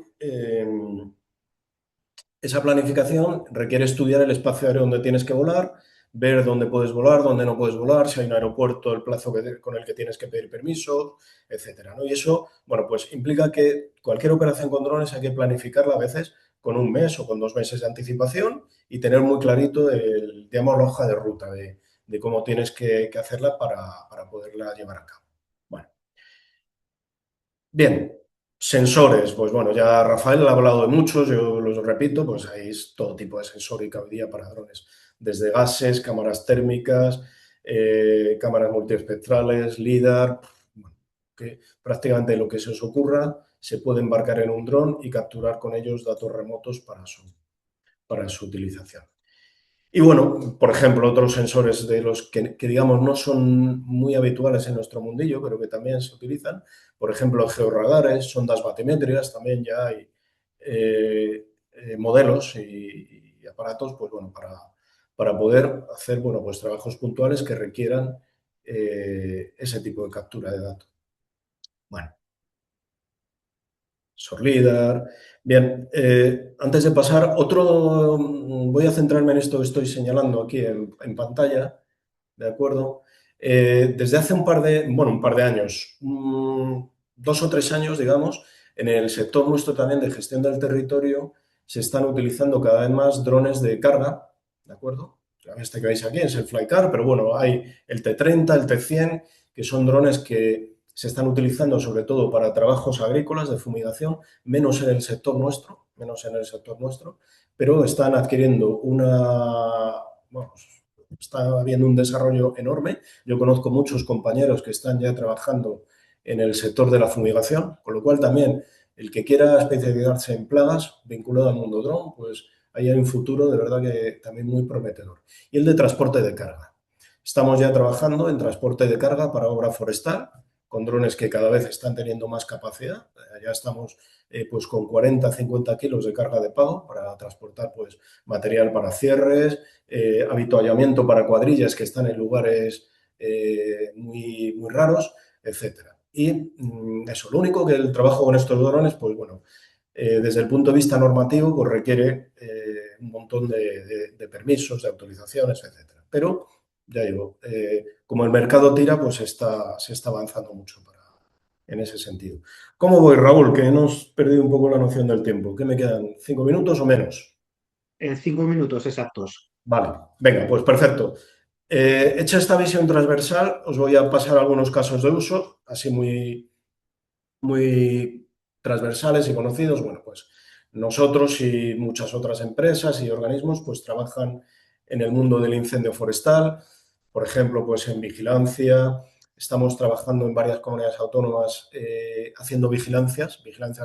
esa planificación requiere estudiar el espacio aéreo donde tienes que volar, ver dónde puedes volar, dónde no puedes volar, si hay un aeropuerto, el plazo con el que tienes que pedir permiso, etcétera, ¿no? Y eso, bueno, pues implica que cualquier operación con drones hay que planificarla a veces con 1 mes o con 2 meses de anticipación y tener muy clarito, digamos, la hoja de ruta de cómo tienes que hacerla para poderla llevar a cabo. Bueno, bien, sensores, pues bueno, ya Rafael ha hablado de muchos, yo los repito, pues hay todo tipo de sensórica hoy día para drones, desde gases, cámaras térmicas, cámaras multiespectrales, LIDAR, bueno, que prácticamente lo que se os ocurra se puede embarcar en un dron y capturar con ellos datos remotos para su utilización. Y bueno, por ejemplo, otros sensores de los que, digamos no son muy habituales en nuestro mundillo, pero que también se utilizan, por ejemplo, georradares, sondas batimétricas, también ya hay modelos y aparatos, pues bueno, para poder hacer, bueno, pues trabajos puntuales que requieran ese tipo de captura de datos. Bueno, Sorlidar. Bien, antes de pasar, voy a centrarme en esto que estoy señalando aquí en pantalla, ¿de acuerdo? Desde hace un par de años, 2 o 3 años, digamos, en el sector nuestro también de gestión del territorio, se están utilizando cada vez más drones de carga, ¿de acuerdo? Este que veis aquí es el Flycar, pero bueno, hay el T-30, el T-100, que son drones que se están utilizando sobre todo para trabajos agrícolas de fumigación, menos en el sector nuestro, pero están adquiriendo bueno, está habiendo un desarrollo enorme. Yo conozco muchos compañeros que están ya trabajando en el sector de la fumigación, con lo cual también el que quiera especializarse en plagas vinculado al mundo dron, pues ahí hay un futuro de verdad que también muy prometedor. Y el de transporte de carga. Estamos ya trabajando en transporte de carga para obra forestal, con drones que cada vez están teniendo más capacidad. Ya estamos pues con 40, 50 kilos de carga de pago para transportar pues material para cierres, habituallamiento para cuadrillas que están en lugares muy, muy raros, etcétera. Y eso, lo único que el trabajo con estos drones, pues bueno, desde el punto de vista normativo, pues requiere un montón de permisos, de autorizaciones, etcétera. Pero, ya digo, como el mercado tira, pues se está avanzando mucho en ese sentido. ¿Cómo voy, Raúl? Que hemos perdido un poco la noción del tiempo. ¿Qué me quedan? ¿5 minutos o menos? 5 minutos exactos. Vale, venga, pues perfecto. Hecha esta visión transversal, os voy a pasar algunos casos de uso, así muy, muy transversales y conocidos. Bueno, pues nosotros y muchas otras empresas y organismos pues trabajan en el mundo del incendio forestal, por ejemplo, pues en vigilancia. Estamos trabajando en varias comunidades autónomas haciendo vigilancias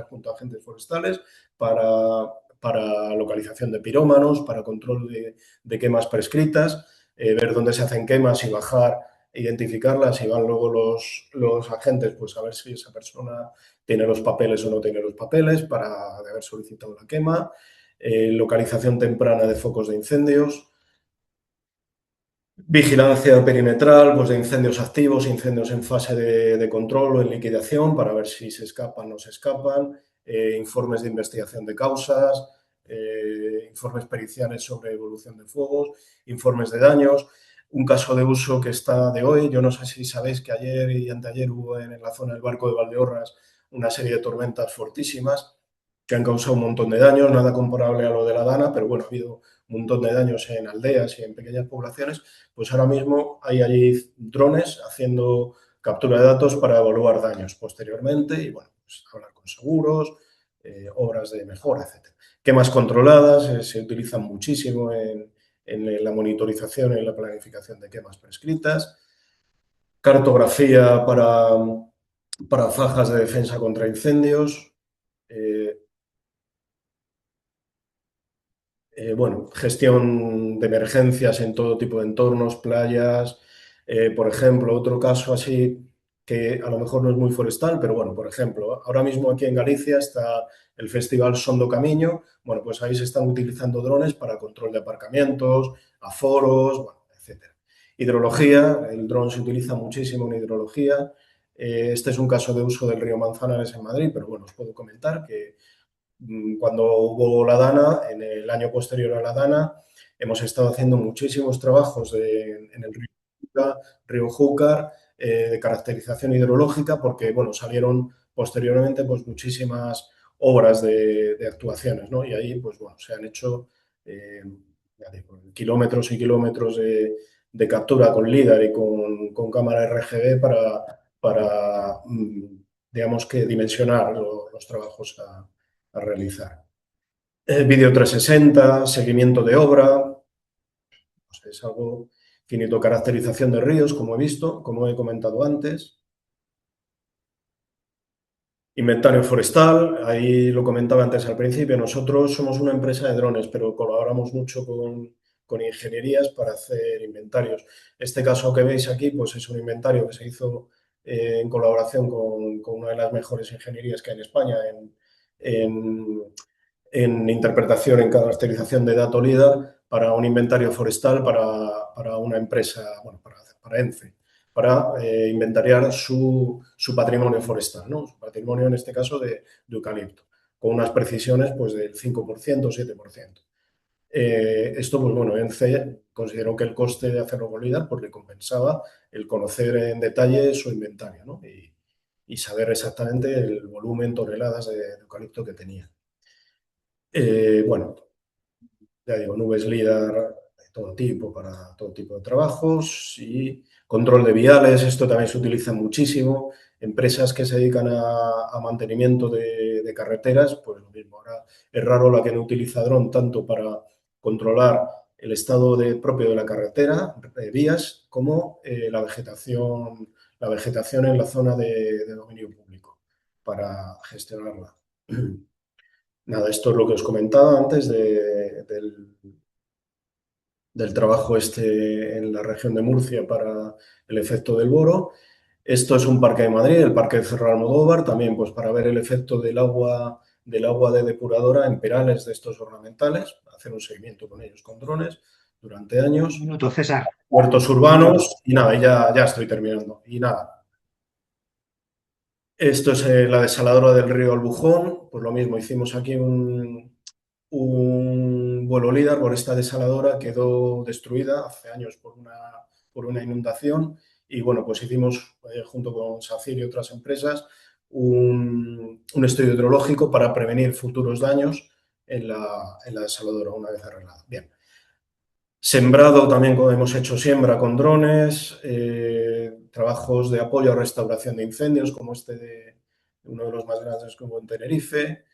junto a agentes forestales para localización de pirómanos, para control de quemas prescritas, ver dónde se hacen quemas y bajar, identificarlas, y van luego los agentes pues a ver si esa persona tiene los papeles o no tiene los papeles para haber solicitado la quema, localización temprana de focos de incendios, vigilancia perimetral, pues de incendios activos, incendios en fase de control o en liquidación para ver si se escapan o no se escapan, informes de investigación de causas, informes periciales sobre evolución de fuegos, informes de daños. Un caso de uso que está de hoy, yo no sé si sabéis que ayer y anteayer hubo en la zona del Barco de Valdeorras una serie de tormentas fortísimas que han causado un montón de daños, nada comparable a lo de la Dana, pero bueno, ha habido un montón de daños en aldeas y en pequeñas poblaciones. Pues ahora mismo hay allí drones haciendo captura de datos para evaluar daños posteriormente y, bueno, pues hablar con seguros, obras de mejora, etc. Quemas controladas se utilizan muchísimo en la monitorización y en la planificación de quemas prescritas. Cartografía para fajas de defensa contra incendios. Bueno, gestión de emergencias en todo tipo de entornos, playas. Por ejemplo, otro caso así que a lo mejor no es muy forestal, pero bueno, por ejemplo, ahora mismo aquí en Galicia está el Festival Son do Camiño. Bueno, pues ahí se están utilizando drones para control de aparcamientos, aforos, bueno, etcétera. Hidrología, el dron se utiliza muchísimo en hidrología. Este es un caso de uso del río Manzanares en Madrid, pero bueno, os puedo comentar que cuando hubo la Dana, en el año posterior a la Dana, hemos estado haciendo muchísimos trabajos en el río Júcar, de caracterización hidrológica, porque bueno, salieron posteriormente pues, muchísimas obras de actuaciones, ¿no? Y ahí pues, bueno, se han hecho ya digo, kilómetros y kilómetros de captura con LIDAR y con cámara RGB para digamos que dimensionar los trabajos a realizar. Vídeo 360, seguimiento de obra, pues es algo finito, caracterización de ríos, como he visto, como he comentado antes. Inventario forestal, ahí lo comentaba antes al principio, nosotros somos una empresa de drones, pero colaboramos mucho con ingenierías para hacer inventarios. Este caso que veis aquí, pues es un inventario que se hizo en colaboración con una de las mejores ingenierías que hay en España en, en interpretación, en caracterización de dato LIDAR para un inventario forestal para una empresa, bueno, para ENCE, para inventariar su patrimonio forestal, ¿no? Su patrimonio, en este caso, de eucalipto, con unas precisiones pues, del 5%, 7%. Esto, pues bueno, ENCE consideró que el coste de hacerlo con LIDAR pues, le compensaba el conocer en detalle su inventario, ¿no? Y saber exactamente el volumen, toneladas de eucalipto que tenía. Bueno, ya digo, nubes LIDAR de todo tipo, para todo tipo de trabajos y control de viales, esto también se utiliza muchísimo. Empresas que se dedican a mantenimiento de carreteras, pues lo mismo. Ahora es raro la que no utiliza dron tanto para controlar el estado propio de la carretera, vías, como la vegetación en la zona de dominio público para gestionarla. Nada, esto es lo que os comentaba antes del trabajo este en la región de Murcia para el efecto del boro. Esto es un parque de Madrid, el Parque de Cerro Almodóvar, también pues para ver el efecto del agua de depuradora en perales de estos ornamentales, hacer un seguimiento con ellos con drones durante años. Un minuto, César. Huertos urbanos y nada, ya estoy terminando. Y nada, esto es la desaladora del río Albujón, pues lo mismo, hicimos aquí un vuelo LIDAR por esta desaladora, quedó destruida hace años por una inundación y bueno, pues hicimos junto con SACIR y otras empresas un estudio hidrológico para prevenir futuros daños en la desaladora una vez arreglada. Bien. Sembrado también hemos hecho siembra con drones, trabajos de apoyo a restauración de incendios como este de uno de los más grandes que hubo en Tenerife.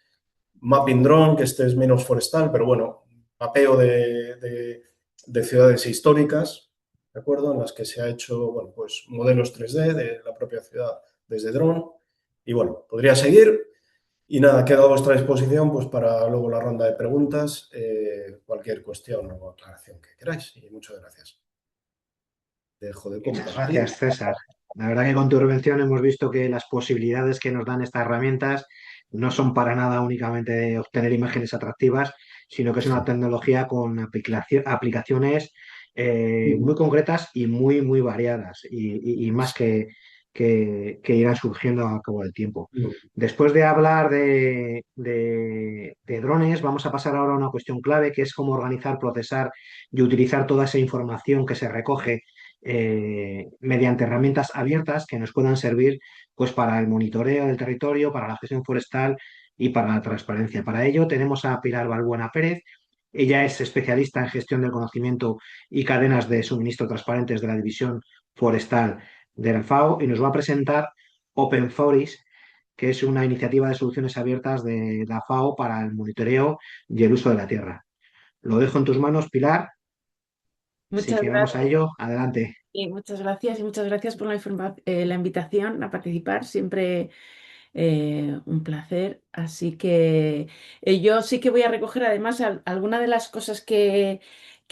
Mapping drone, que este es menos forestal, pero bueno, mapeo de ciudades históricas, ¿de acuerdo? En las que se ha hecho, bueno, pues modelos 3D de la propia ciudad desde dron. Y bueno, podría seguir. Y nada, quedo a vuestra disposición pues para luego la ronda de preguntas, cualquier cuestión o aclaración que queráis. Y muchas gracias. Dejo de Muchas compartir. gracias, César. La verdad que con tu intervención hemos visto que las posibilidades que nos dan estas herramientas no son para nada únicamente de obtener imágenes atractivas, sino que es una tecnología con aplicaciones muy concretas y muy, muy variadas y más que irán surgiendo a cabo del tiempo. Después de hablar de drones, vamos a pasar ahora a una cuestión clave, que es cómo organizar, procesar y utilizar toda esa información que se recoge mediante herramientas abiertas que nos puedan servir pues, para el monitoreo del territorio, para la gestión forestal y para la transparencia. Para ello tenemos a Pilar Balbuena Pérez. Ella es especialista en gestión del conocimiento y cadenas de suministro transparentes de la División Forestal de la FAO y nos va a presentar Open Forest, que es una iniciativa de soluciones abiertas de la FAO para el monitoreo y el uso de la tierra. Lo dejo en tus manos, Pilar. Así Muchas que vamos a gracias ello. Adelante. y muchas gracias por la invitación a participar. Siempre un placer. Así que yo sí que voy a recoger además algunas de las cosas que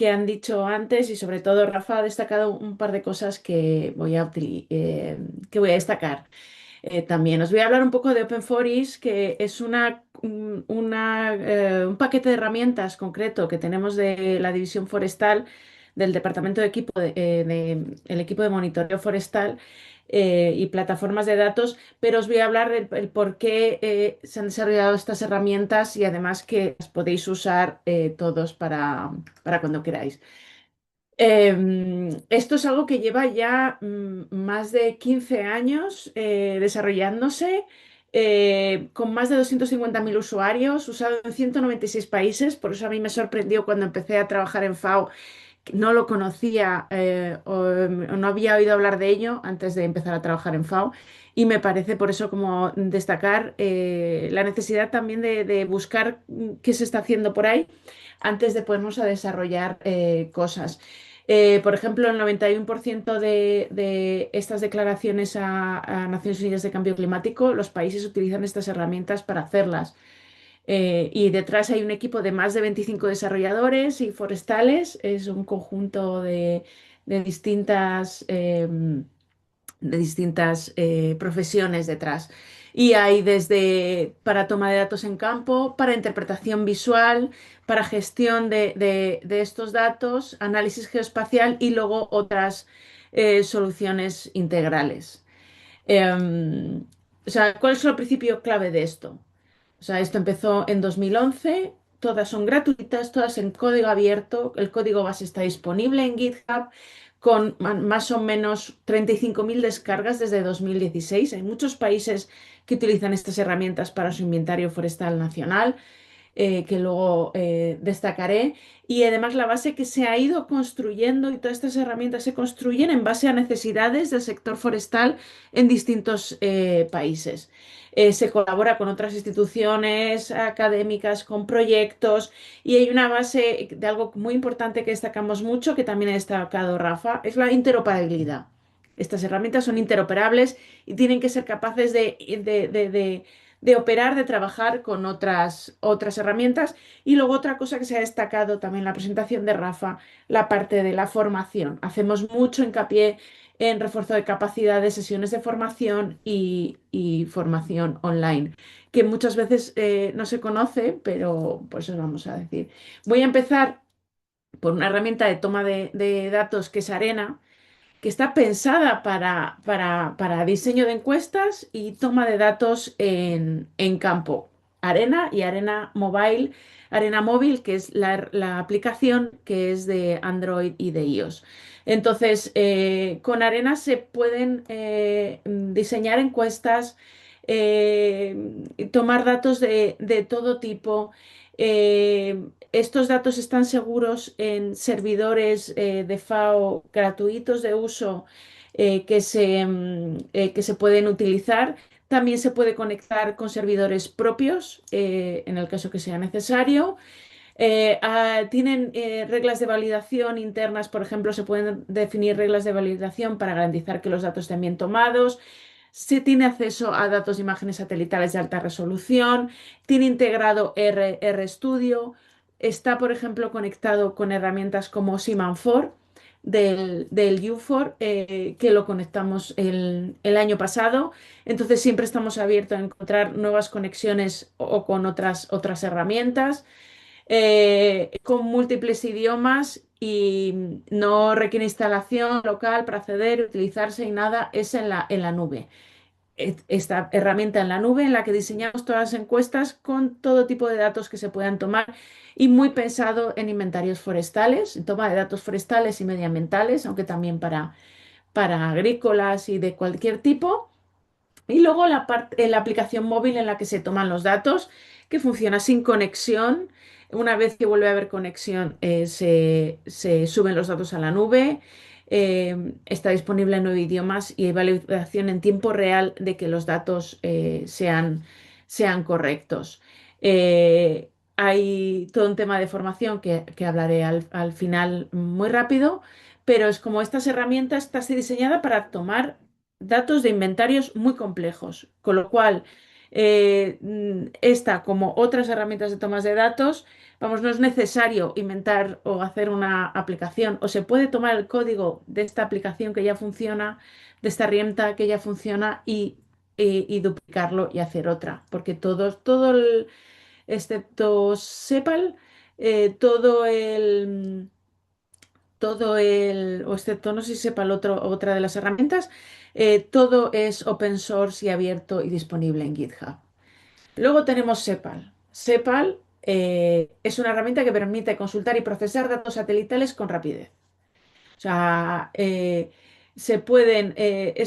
han dicho antes y sobre todo Rafa ha destacado un par de cosas que voy a destacar. También os voy a hablar un poco de Open Forest, que es un paquete de herramientas concreto que tenemos de la División Forestal, del Departamento el equipo de monitoreo forestal y plataformas de datos, pero os voy a hablar del el por qué se han desarrollado estas herramientas y además que las podéis usar todos para cuando queráis. Esto es algo que lleva ya más de 15 años desarrollándose, con más de 250.000 usuarios, usado en 196 países. Por eso a mí me sorprendió cuando empecé a trabajar en FAO, que no lo conocía o no había oído hablar de ello antes de empezar a trabajar en FAO. Y me parece por eso como destacar la necesidad también de buscar qué se está haciendo por ahí antes de ponernos a desarrollar cosas. Por ejemplo, el 91% de estas declaraciones a Naciones Unidas de Cambio Climático, los países utilizan estas herramientas para hacerlas. Y detrás hay un equipo de más de 25 desarrolladores y forestales. Es un conjunto de distintas profesiones detrás. Y hay desde para toma de datos en campo, para interpretación visual, para gestión de estos datos, análisis geoespacial y luego otras soluciones integrales. O sea, ¿cuál es el principio clave de esto? O sea, esto empezó en 2011, todas son gratuitas, todas en código abierto, el código base está disponible en GitHub con más o menos 35.000 descargas desde 2016. Hay muchos países que utilizan estas herramientas para su inventario forestal nacional, que luego destacaré. Y además la base que se ha ido construyendo y todas estas herramientas se construyen en base a necesidades del sector forestal en distintos países. Se colabora con otras instituciones académicas, con proyectos y hay una base de algo muy importante que destacamos mucho, que también ha destacado Rafa, es la interoperabilidad. Estas herramientas son interoperables y tienen que ser capaces de operar, de trabajar con otras herramientas. Y luego otra cosa que se ha destacado también en la presentación de Rafa, la parte de la formación. Hacemos mucho hincapié en refuerzo de capacidades, sesiones de formación y formación online, que muchas veces no se conoce, pero por eso vamos a decir. Voy a empezar por una herramienta de toma de datos que es Arena, que está pensada para diseño de encuestas y toma de datos en campo. Arena y Arena Mobile, Arena Móvil, que es la aplicación que es de Android y de iOS. Entonces, con Arena se pueden diseñar encuestas, tomar datos de todo tipo. Estos datos están seguros en servidores de FAO gratuitos de uso que se pueden utilizar. También se puede conectar con servidores propios en el caso que sea necesario. Tienen reglas de validación internas, por ejemplo, se pueden definir reglas de validación para garantizar que los datos estén bien tomados. Se tiene acceso a datos de imágenes satelitales de alta resolución, tiene integrado RStudio, está, por ejemplo, conectado con herramientas como Seaman4 del UFOR, que lo conectamos el año pasado. Entonces siempre estamos abiertos a encontrar nuevas conexiones o con otras herramientas con múltiples idiomas y no requiere instalación local para acceder, utilizarse y nada, es en la nube. Esta herramienta en la nube en la que diseñamos todas las encuestas con todo tipo de datos que se puedan tomar y muy pensado en inventarios forestales, en toma de datos forestales y medioambientales, aunque también para agrícolas y de cualquier tipo. Y luego la aplicación móvil en la que se toman los datos, que funciona sin conexión. Una vez que vuelve a haber conexión, se suben los datos a la nube. Está disponible en 9 idiomas y hay validación en tiempo real de que los datos sean correctos. Hay todo un tema de formación que hablaré al final muy rápido, pero es como estas herramientas está diseñada para tomar datos de inventarios muy complejos, con lo cual esta, como otras herramientas de tomas de datos, vamos, no es necesario inventar o hacer una aplicación, o se puede tomar el código de esta aplicación que ya funciona, de esta herramienta que ya funciona y duplicarlo y hacer otra, porque excepto Sepal, todo o excepto, no sé si sepa otra de las herramientas, todo es open source y abierto y disponible en GitHub. Luego tenemos Sepal. Sepal es una herramienta que permite consultar y procesar datos satelitales con rapidez. O sea, es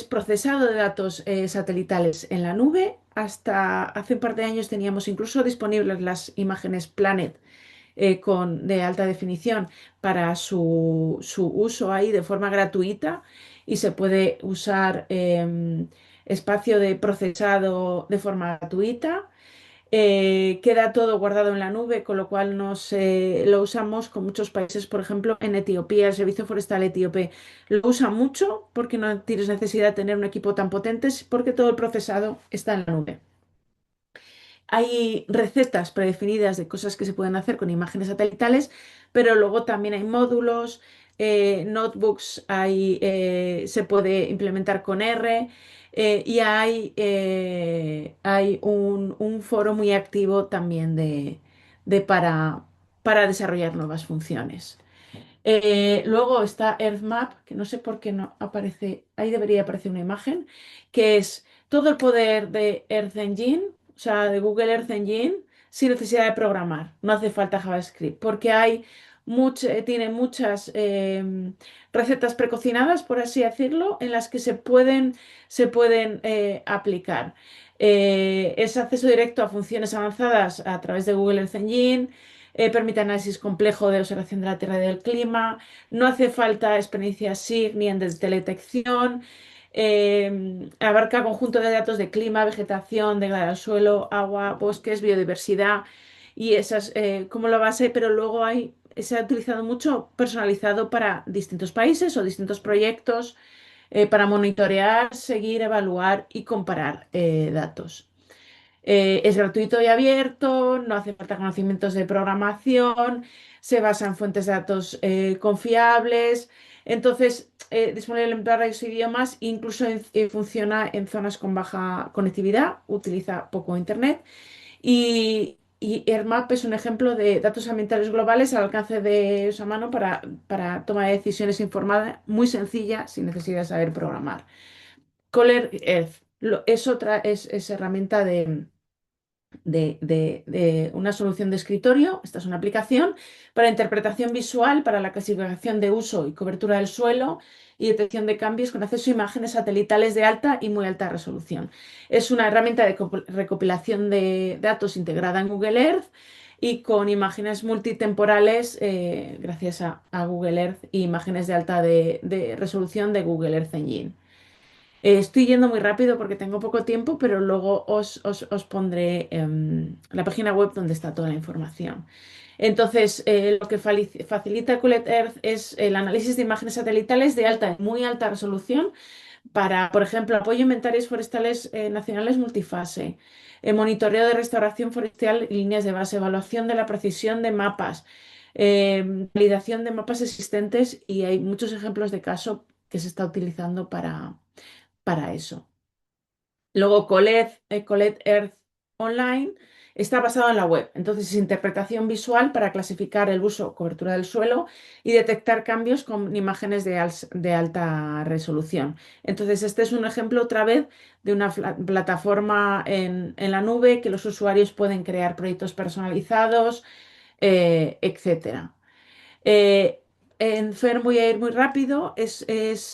procesado de datos satelitales en la nube. Hasta hace un par de años teníamos incluso disponibles las imágenes Planet de alta definición para su uso ahí de forma gratuita y se puede usar espacio de procesado de forma gratuita. Queda todo guardado en la nube, con lo cual lo usamos con muchos países, por ejemplo, en Etiopía, el Servicio Forestal Etíope lo usa mucho porque no tienes necesidad de tener un equipo tan potente, porque todo el procesado está en la nube. Hay recetas predefinidas de cosas que se pueden hacer con imágenes satelitales, pero luego también hay módulos, notebooks, se puede implementar con R y hay un foro muy activo también para desarrollar nuevas funciones. Luego está EarthMap, que no sé por qué no aparece, ahí debería aparecer una imagen, que es todo el poder de Earth Engine, o sea, de Google Earth Engine, sin necesidad de programar. No hace falta JavaScript, porque tiene muchas recetas precocinadas, por así decirlo, en las que se pueden aplicar. Es acceso directo a funciones avanzadas a través de Google Earth Engine. Permite análisis complejo de observación de la Tierra y del clima, no hace falta experiencia SIG ni en detección, abarca conjunto de datos de clima, vegetación, degradado del suelo, agua, bosques, biodiversidad y esas como la base, pero luego se ha utilizado mucho personalizado para distintos países o distintos proyectos para monitorear, seguir, evaluar y comparar datos. Es gratuito y abierto, no hace falta conocimientos de programación, se basa en fuentes de datos confiables, entonces disponible en varios idiomas, incluso funciona en zonas con baja conectividad, utiliza poco internet y EarthMap es un ejemplo de datos ambientales globales al alcance de su mano para toma de decisiones informada, muy sencilla, sin necesidad de saber programar. Color Earth es herramienta de una solución de escritorio. Esta es una aplicación para interpretación visual, para la clasificación de uso y cobertura del suelo y detección de cambios con acceso a imágenes satelitales de alta y muy alta resolución. Es una herramienta de recopilación de datos integrada en Google Earth y con imágenes multitemporales gracias a Google Earth y imágenes de alta de resolución de Google Earth Engine. Estoy yendo muy rápido porque tengo poco tiempo, pero luego os pondré la página web donde está toda la información. Entonces, lo que facilita Colet Earth es el análisis de imágenes satelitales de muy alta resolución para, por ejemplo, apoyo a inventarios forestales nacionales multifase, monitoreo de restauración forestal y líneas de base, evaluación de la precisión de mapas, validación de mapas existentes y hay muchos ejemplos de caso que se está utilizando para eso. Luego, Colet Earth Online está basado en la web. Entonces, es interpretación visual para clasificar el uso, cobertura del suelo y detectar cambios con imágenes de alta resolución. Entonces, este es un ejemplo otra vez de una plataforma en la nube que los usuarios pueden crear proyectos personalizados, etcétera. Eh, en Fer, voy a ir muy rápido, es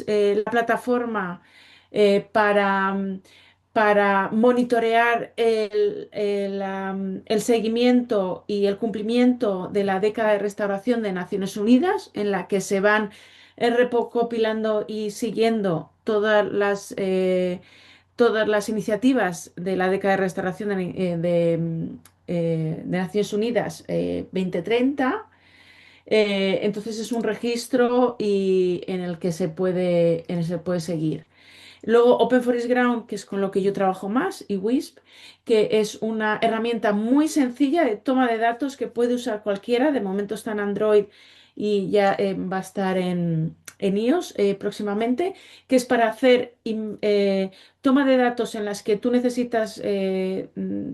la plataforma para monitorear el seguimiento y el cumplimiento de la década de restauración de Naciones Unidas, en la que se van recopilando y siguiendo todas las iniciativas de la década de restauración de Naciones Unidas 2030. Entonces es un registro en el que se puede seguir. Luego Open Forest Ground, que es con lo que yo trabajo más, y WISP, que es una herramienta muy sencilla de toma de datos que puede usar cualquiera. De momento está en Android y ya va a estar en iOS próximamente, que es para hacer toma de datos en las que tú necesitas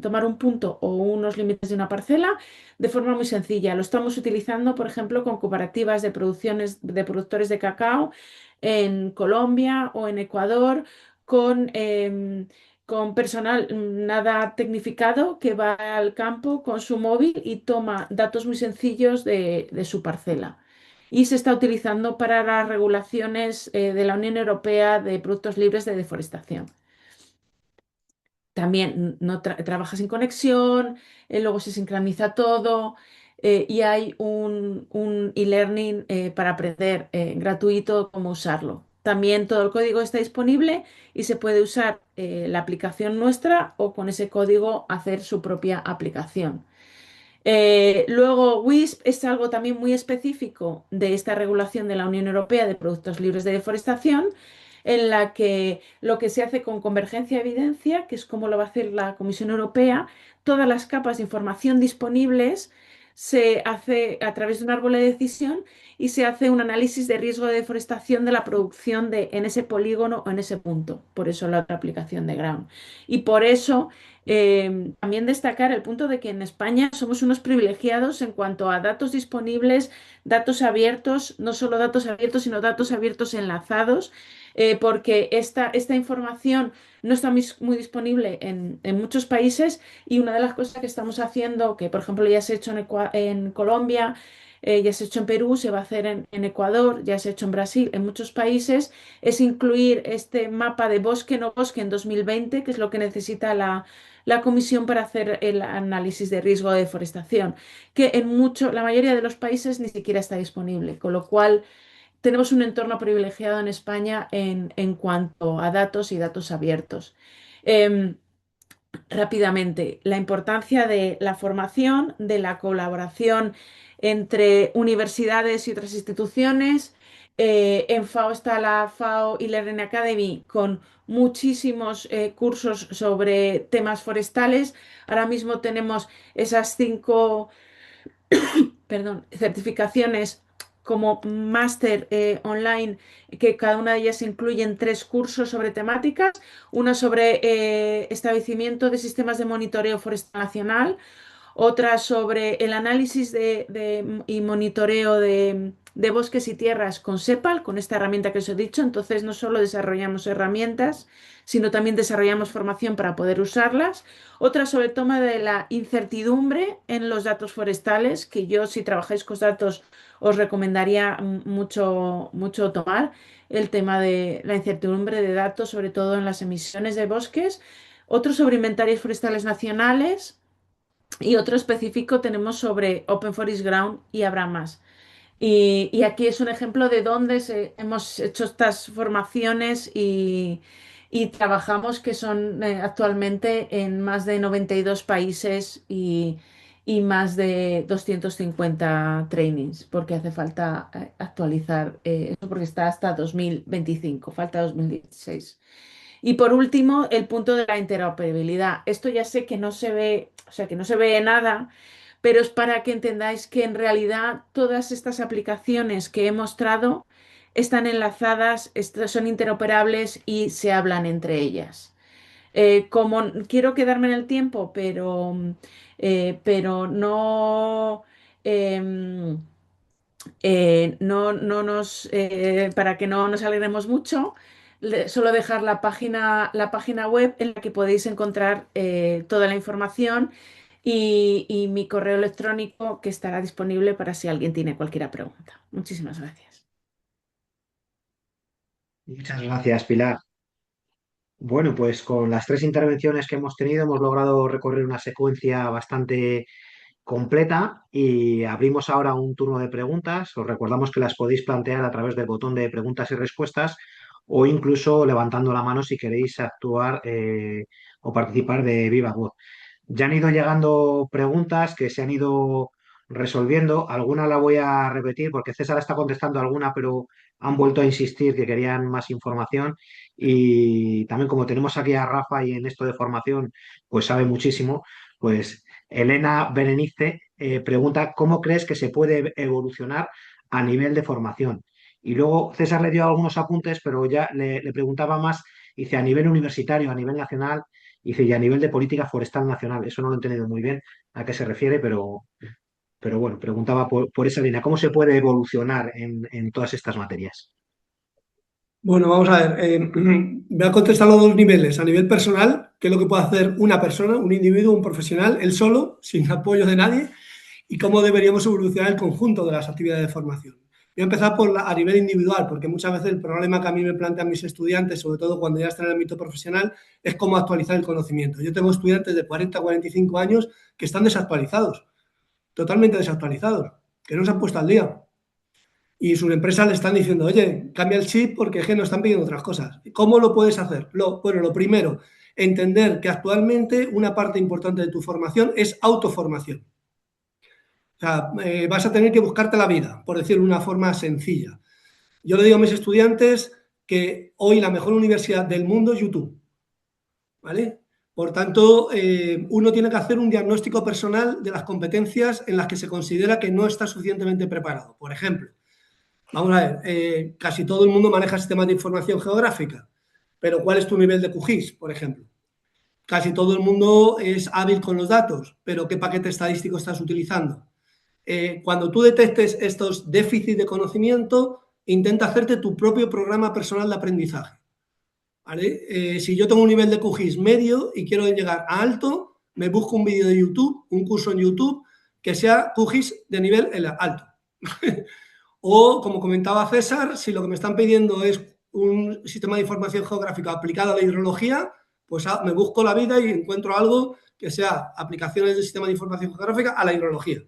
tomar un punto o unos límites de una parcela de forma muy sencilla. Lo estamos utilizando, por ejemplo, con cooperativas de productores de cacao en Colombia o en Ecuador con personal nada tecnificado que va al campo con su móvil y toma datos muy sencillos de su parcela. Y se está utilizando para las regulaciones de la Unión Europea de productos libres de deforestación. También no trabaja sin conexión, luego se sincroniza todo y hay un e-learning para aprender gratuito cómo usarlo. También todo el código está disponible y se puede usar la aplicación nuestra o con ese código hacer su propia aplicación. Luego, WISP es algo también muy específico de esta regulación de la Unión Europea de productos libres de deforestación, en la que lo que se hace con convergencia de evidencia, que es como lo va a hacer la Comisión Europea, todas las capas de información disponibles se hace a través de un árbol de decisión y se hace un análisis de riesgo de deforestación de la producción en ese polígono o en ese punto. Por eso la otra aplicación de Ground. Y por eso también destacar el punto de que en España somos unos privilegiados en cuanto a datos disponibles, datos abiertos, no solo datos abiertos, sino datos abiertos enlazados, porque esta información no está muy disponible en muchos países y una de las cosas que estamos haciendo, que por ejemplo ya se ha hecho en Colombia, ya se ha hecho en Perú, se va a hacer en Ecuador, ya se ha hecho en Brasil, en muchos países, es incluir este mapa de bosque no bosque en 2020, que es lo que necesita la Comisión para hacer el análisis de riesgo de deforestación, que la mayoría de los países ni siquiera está disponible, con lo cual tenemos un entorno privilegiado en España en cuanto a datos y datos abiertos. Em, Rápidamente, la importancia de la formación, de la colaboración entre universidades y otras instituciones. En FAO está la FAO y Learning Academy con muchísimos cursos sobre temas forestales. Ahora mismo tenemos esas 5 certificaciones como máster online, que cada una de ellas incluyen 3 cursos sobre temáticas, una sobre establecimiento de sistemas de monitoreo forestal nacional, otra sobre el análisis y monitoreo de bosques y tierras con SEPAL, con esta herramienta que os he dicho. Entonces, no solo desarrollamos herramientas, sino también desarrollamos formación para poder usarlas. Otra sobre toma de la incertidumbre en los datos forestales, que yo, si trabajáis con datos, os recomendaría mucho, mucho tomar el tema de la incertidumbre de datos, sobre todo en las emisiones de bosques. Otro sobre inventarios forestales nacionales y otro específico tenemos sobre Open Forest Ground y habrá más. Y aquí es un ejemplo de dónde hemos hecho estas formaciones y trabajamos que son actualmente en más de 92 países y más de 250 trainings, porque hace falta actualizar eso, porque está hasta 2025, falta 2016. Y por último, el punto de la interoperabilidad. Esto ya sé que no se ve, o sea, que no se ve nada, pero es para que entendáis que en realidad todas estas aplicaciones que he mostrado están enlazadas, son interoperables y se hablan entre ellas. Como quiero quedarme en el tiempo, pero no, em, para que no nos alegremos mucho, solo dejar la página web en la que podéis encontrar toda la información y mi correo electrónico que estará disponible para si alguien tiene cualquier pregunta. Muchísimas gracias. Muchas gracias, Pilar. Bueno, pues con las tres intervenciones que hemos tenido hemos logrado recorrer una secuencia bastante completa y abrimos ahora un turno de preguntas. Os recordamos que las podéis plantear a través del botón de preguntas y respuestas o incluso levantando la mano si queréis actuar o participar de viva voz. Ya han ido llegando preguntas que se han ido resolviendo. Alguna la voy a repetir porque César está contestando alguna, pero han vuelto a insistir que querían más información. Y también como tenemos aquí a Rafa y en esto de formación, pues sabe muchísimo, pues Elena Berenice pregunta, ¿cómo crees que se puede evolucionar a nivel de formación? Y luego César le dio algunos apuntes, pero ya le preguntaba más, dice, a nivel universitario, a nivel nacional, dice, y a nivel de política forestal nacional. Eso no lo he entendido muy bien a qué se refiere, pero bueno, preguntaba por esa línea, ¿cómo se puede evolucionar en todas estas materias? Bueno, vamos a ver. Voy a contestar los dos niveles. A nivel personal, qué es lo que puede hacer una persona, un individuo, un profesional, él solo, sin apoyo de nadie, y cómo deberíamos evolucionar el conjunto de las actividades de formación. Voy a empezar a nivel individual, porque muchas veces el problema que a mí me plantean mis estudiantes, sobre todo cuando ya están en el ámbito profesional, es cómo actualizar el conocimiento. Yo tengo estudiantes de 40 a 45 años que están desactualizados, totalmente desactualizados, que no se han puesto al día. Y sus empresas le están diciendo, oye, cambia el chip porque es que nos están pidiendo otras cosas. ¿Cómo lo puedes hacer? Bueno, lo primero, entender que actualmente una parte importante de tu formación es autoformación. O sea, vas a tener que buscarte la vida, por decirlo de una forma sencilla. Yo le digo a mis estudiantes que hoy la mejor universidad del mundo es YouTube, ¿vale? Por tanto, uno tiene que hacer un diagnóstico personal de las competencias en las que se considera que no está suficientemente preparado. Por ejemplo, vamos a ver, casi todo el mundo maneja sistemas de información geográfica, pero ¿cuál es tu nivel de QGIS, por ejemplo? Casi todo el mundo es hábil con los datos, pero ¿qué paquete estadístico estás utilizando? Cuando tú detectes estos déficits de conocimiento, intenta hacerte tu propio programa personal de aprendizaje, ¿vale? Si yo tengo un nivel de QGIS medio y quiero llegar a alto, me busco un vídeo de YouTube, un curso en YouTube que sea QGIS de nivel alto. O, como comentaba César, si lo que me están pidiendo es un sistema de información geográfica aplicado a la hidrología, pues me busco la vida y encuentro algo que sea aplicaciones del sistema de información geográfica a la hidrología.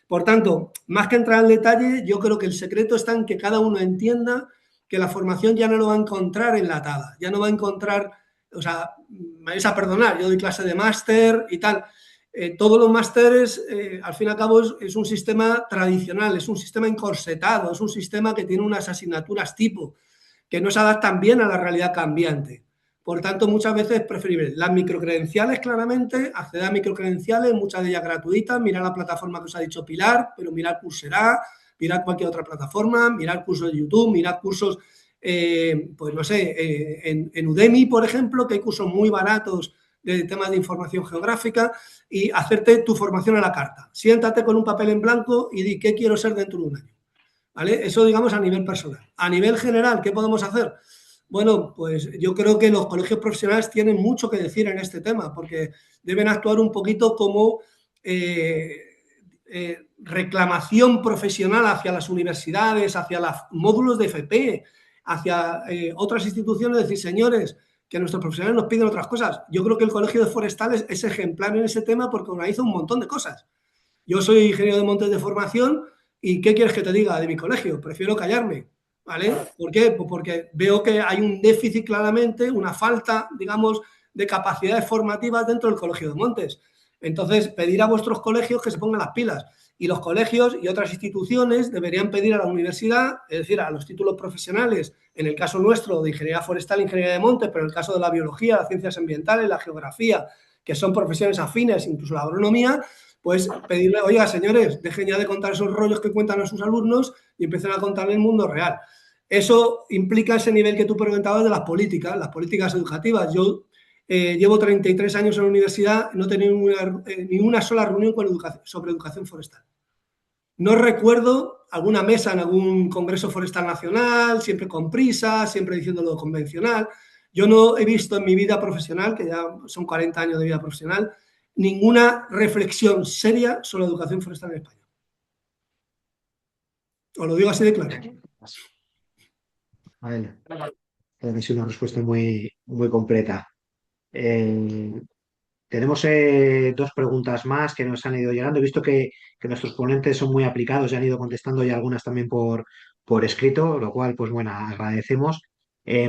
Por tanto, más que entrar al detalle, yo creo que el secreto está en que cada uno entienda que la formación ya no lo va a encontrar enlatada, ya no va a encontrar, o sea, me vais a perdonar, yo doy clase de máster y tal. Todos los másteres, al fin y al cabo, es un sistema tradicional, es un sistema encorsetado, es un sistema que tiene unas asignaturas tipo, que no se adaptan bien a la realidad cambiante. Por tanto, muchas veces es preferible las microcredenciales, claramente, acceder a microcredenciales, muchas de ellas gratuitas, mirar la plataforma que os ha dicho Pilar, pero mirar Coursera, mirar cualquier otra plataforma, mirar cursos de YouTube, mirar cursos, pues no sé, en Udemy, por ejemplo, que hay cursos muy baratos de temas de información geográfica, y hacerte tu formación a la carta. Siéntate con un papel en blanco y di qué quiero ser dentro de un año, ¿vale? Eso, digamos, a nivel personal. A nivel general, ¿qué podemos hacer? Bueno, pues yo creo que los colegios profesionales tienen mucho que decir en este tema, porque deben actuar un poquito como reclamación profesional hacia las universidades, hacia los módulos de FP, hacia otras instituciones, decir, señores, que nuestros profesionales nos piden otras cosas. Yo creo que el Colegio de Forestales es ejemplar en ese tema porque organiza un montón de cosas. Yo soy ingeniero de montes de formación y ¿qué quieres que te diga de mi colegio? Prefiero callarme, ¿vale? ¿Por qué? Pues porque veo que hay un déficit claramente, una falta, digamos, de capacidades formativas dentro del Colegio de Montes. Entonces, pedir a vuestros colegios que se pongan las pilas. Y los colegios y otras instituciones deberían pedir a la universidad, es decir, a los títulos profesionales, en el caso nuestro de ingeniería forestal, ingeniería de montes, pero en el caso de la biología, las ciencias ambientales, la geografía, que son profesiones afines, incluso la agronomía, pues pedirle, oiga, señores, dejen ya de contar esos rollos que cuentan a sus alumnos y empiecen a contarle el mundo real. Eso implica ese nivel que tú preguntabas de las políticas educativas. Yo llevo 33 años en la universidad y no he tenido ninguna sola reunión sobre educación forestal. No recuerdo alguna mesa en algún congreso forestal nacional, siempre con prisa, siempre diciendo lo convencional. Yo no he visto en mi vida profesional, que ya son 40 años de vida profesional, ninguna reflexión seria sobre la educación forestal en España. Os lo digo así de claro. Vale. Creo que ha sido una respuesta muy, muy completa. Tenemos dos preguntas más que nos han ido llegando. He visto que nuestros ponentes son muy aplicados y han ido contestando y algunas también por escrito, lo cual, pues bueno, agradecemos.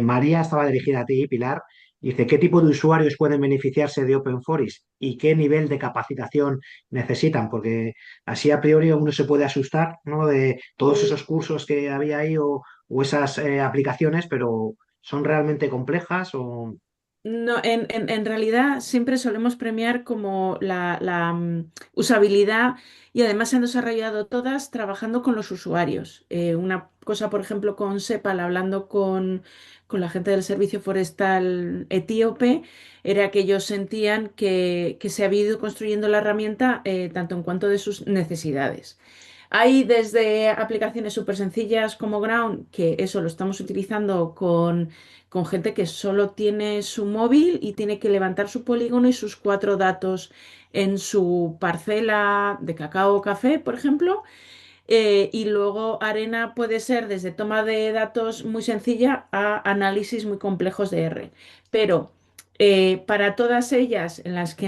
María estaba dirigida a ti, Pilar. Dice, ¿qué tipo de usuarios pueden beneficiarse de Open Forest y qué nivel de capacitación necesitan? Porque así a priori uno se puede asustar, ¿no? De todos esos cursos que había ahí o esas aplicaciones, pero ¿son realmente complejas o...? No, en realidad siempre solemos premiar como la usabilidad y además se han desarrollado todas trabajando con los usuarios. Una cosa, por ejemplo, con Sepal, hablando con la gente del Servicio Forestal Etíope, era que ellos sentían que se había ido construyendo la herramienta tanto en cuanto de sus necesidades. Hay desde aplicaciones súper sencillas como Ground, que eso lo estamos utilizando con gente que solo tiene su móvil y tiene que levantar su polígono y sus 4 datos en su parcela de cacao o café, por ejemplo. Y luego Arena puede ser desde toma de datos muy sencilla a análisis muy complejos de R. Pero para todas ellas en las que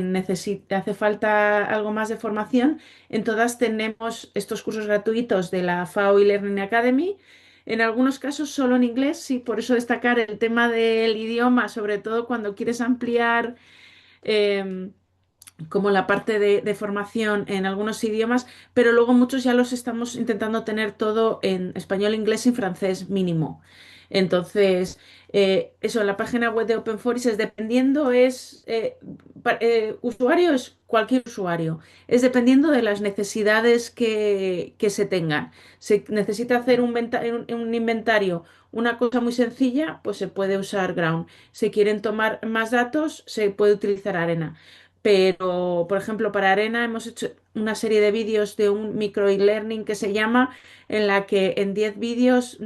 hace falta algo más de formación, en todas tenemos estos cursos gratuitos de la FAO y Learning Academy. En algunos casos solo en inglés, sí, por eso destacar el tema del idioma, sobre todo cuando quieres ampliar em, como la parte de formación en algunos idiomas, pero luego muchos ya los estamos intentando tener todo en español, inglés y francés mínimo. Entonces, eso, en la página web de Open Forest es dependiendo, usuario es cualquier usuario, es dependiendo de las necesidades que se tengan. Se necesita hacer un inventario, una cosa muy sencilla, pues se puede usar Ground. Si quieren tomar más datos, se puede utilizar Arena. Pero, por ejemplo, para Arena hemos hecho una serie de vídeos de un micro e-learning que se llama, en la que en 10 vídeos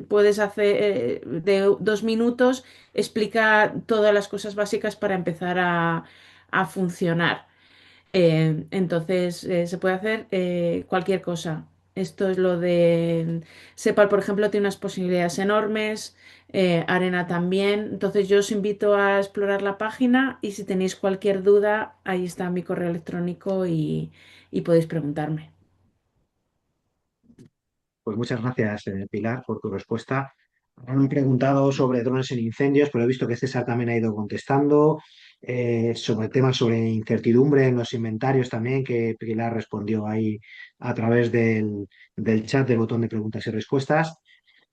puedes hacer de 2 minutos, explica todas las cosas básicas para empezar a funcionar. Entonces, se puede hacer cualquier cosa. Esto es lo de Sepal, por ejemplo, tiene unas posibilidades enormes, Arena también. Entonces, yo os invito a explorar la página y si tenéis cualquier duda, ahí está mi correo electrónico y podéis preguntarme. Pues muchas gracias, Pilar, por tu respuesta. Han preguntado sobre drones en incendios, pero he visto que César también ha ido contestando. Sobre temas sobre incertidumbre en los inventarios también, que Pilar respondió ahí a través del chat del botón de preguntas y respuestas.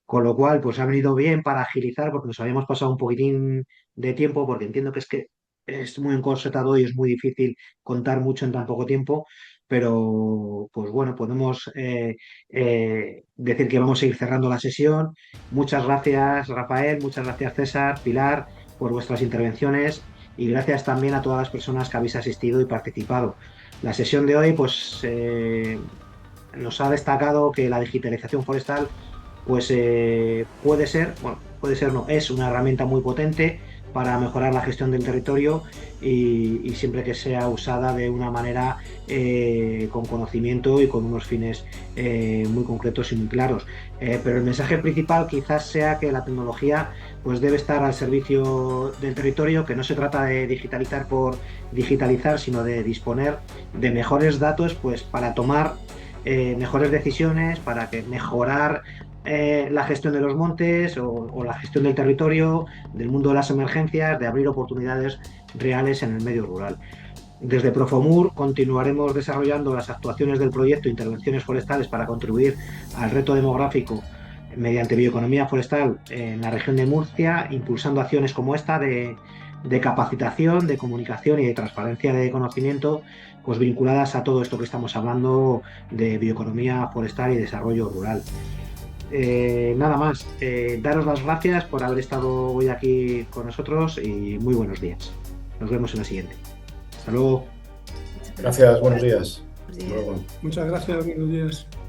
Con lo cual, pues ha venido bien para agilizar, porque nos habíamos pasado un poquitín de tiempo, porque entiendo que es muy encorsetado y es muy difícil contar mucho en tan poco tiempo, pero pues bueno, podemos decir que vamos a ir cerrando la sesión. Muchas gracias, Rafael, muchas gracias, César, Pilar, por vuestras intervenciones y gracias también a todas las personas que habéis asistido y participado. La sesión de hoy, pues nos ha destacado que la digitalización forestal pues puede ser, bueno, puede ser no, es una herramienta muy potente para mejorar la gestión del territorio y siempre que sea usada de una manera con conocimiento y con unos fines muy concretos y muy claros. Pero el mensaje principal quizás sea que la tecnología pues debe estar al servicio del territorio, que no se trata de digitalizar por digitalizar, sino de disponer de mejores datos pues para tomar mejores decisiones, para que mejorar la gestión de los montes o la gestión del territorio, del mundo de las emergencias, de abrir oportunidades reales en el medio rural. Desde Profomur continuaremos desarrollando las actuaciones del proyecto Intervenciones Forestales para contribuir al reto demográfico mediante bioeconomía forestal en la región de Murcia, impulsando acciones como esta de capacitación, de comunicación y de transparencia de conocimiento, pues vinculadas a todo esto que estamos hablando de bioeconomía forestal y desarrollo rural. Nada más, daros las gracias por haber estado hoy aquí con nosotros y muy buenos días. Nos vemos en la siguiente. Hasta luego. Gracias, buenos días. Buenos Hasta días. luego. Muchas gracias, buenos días.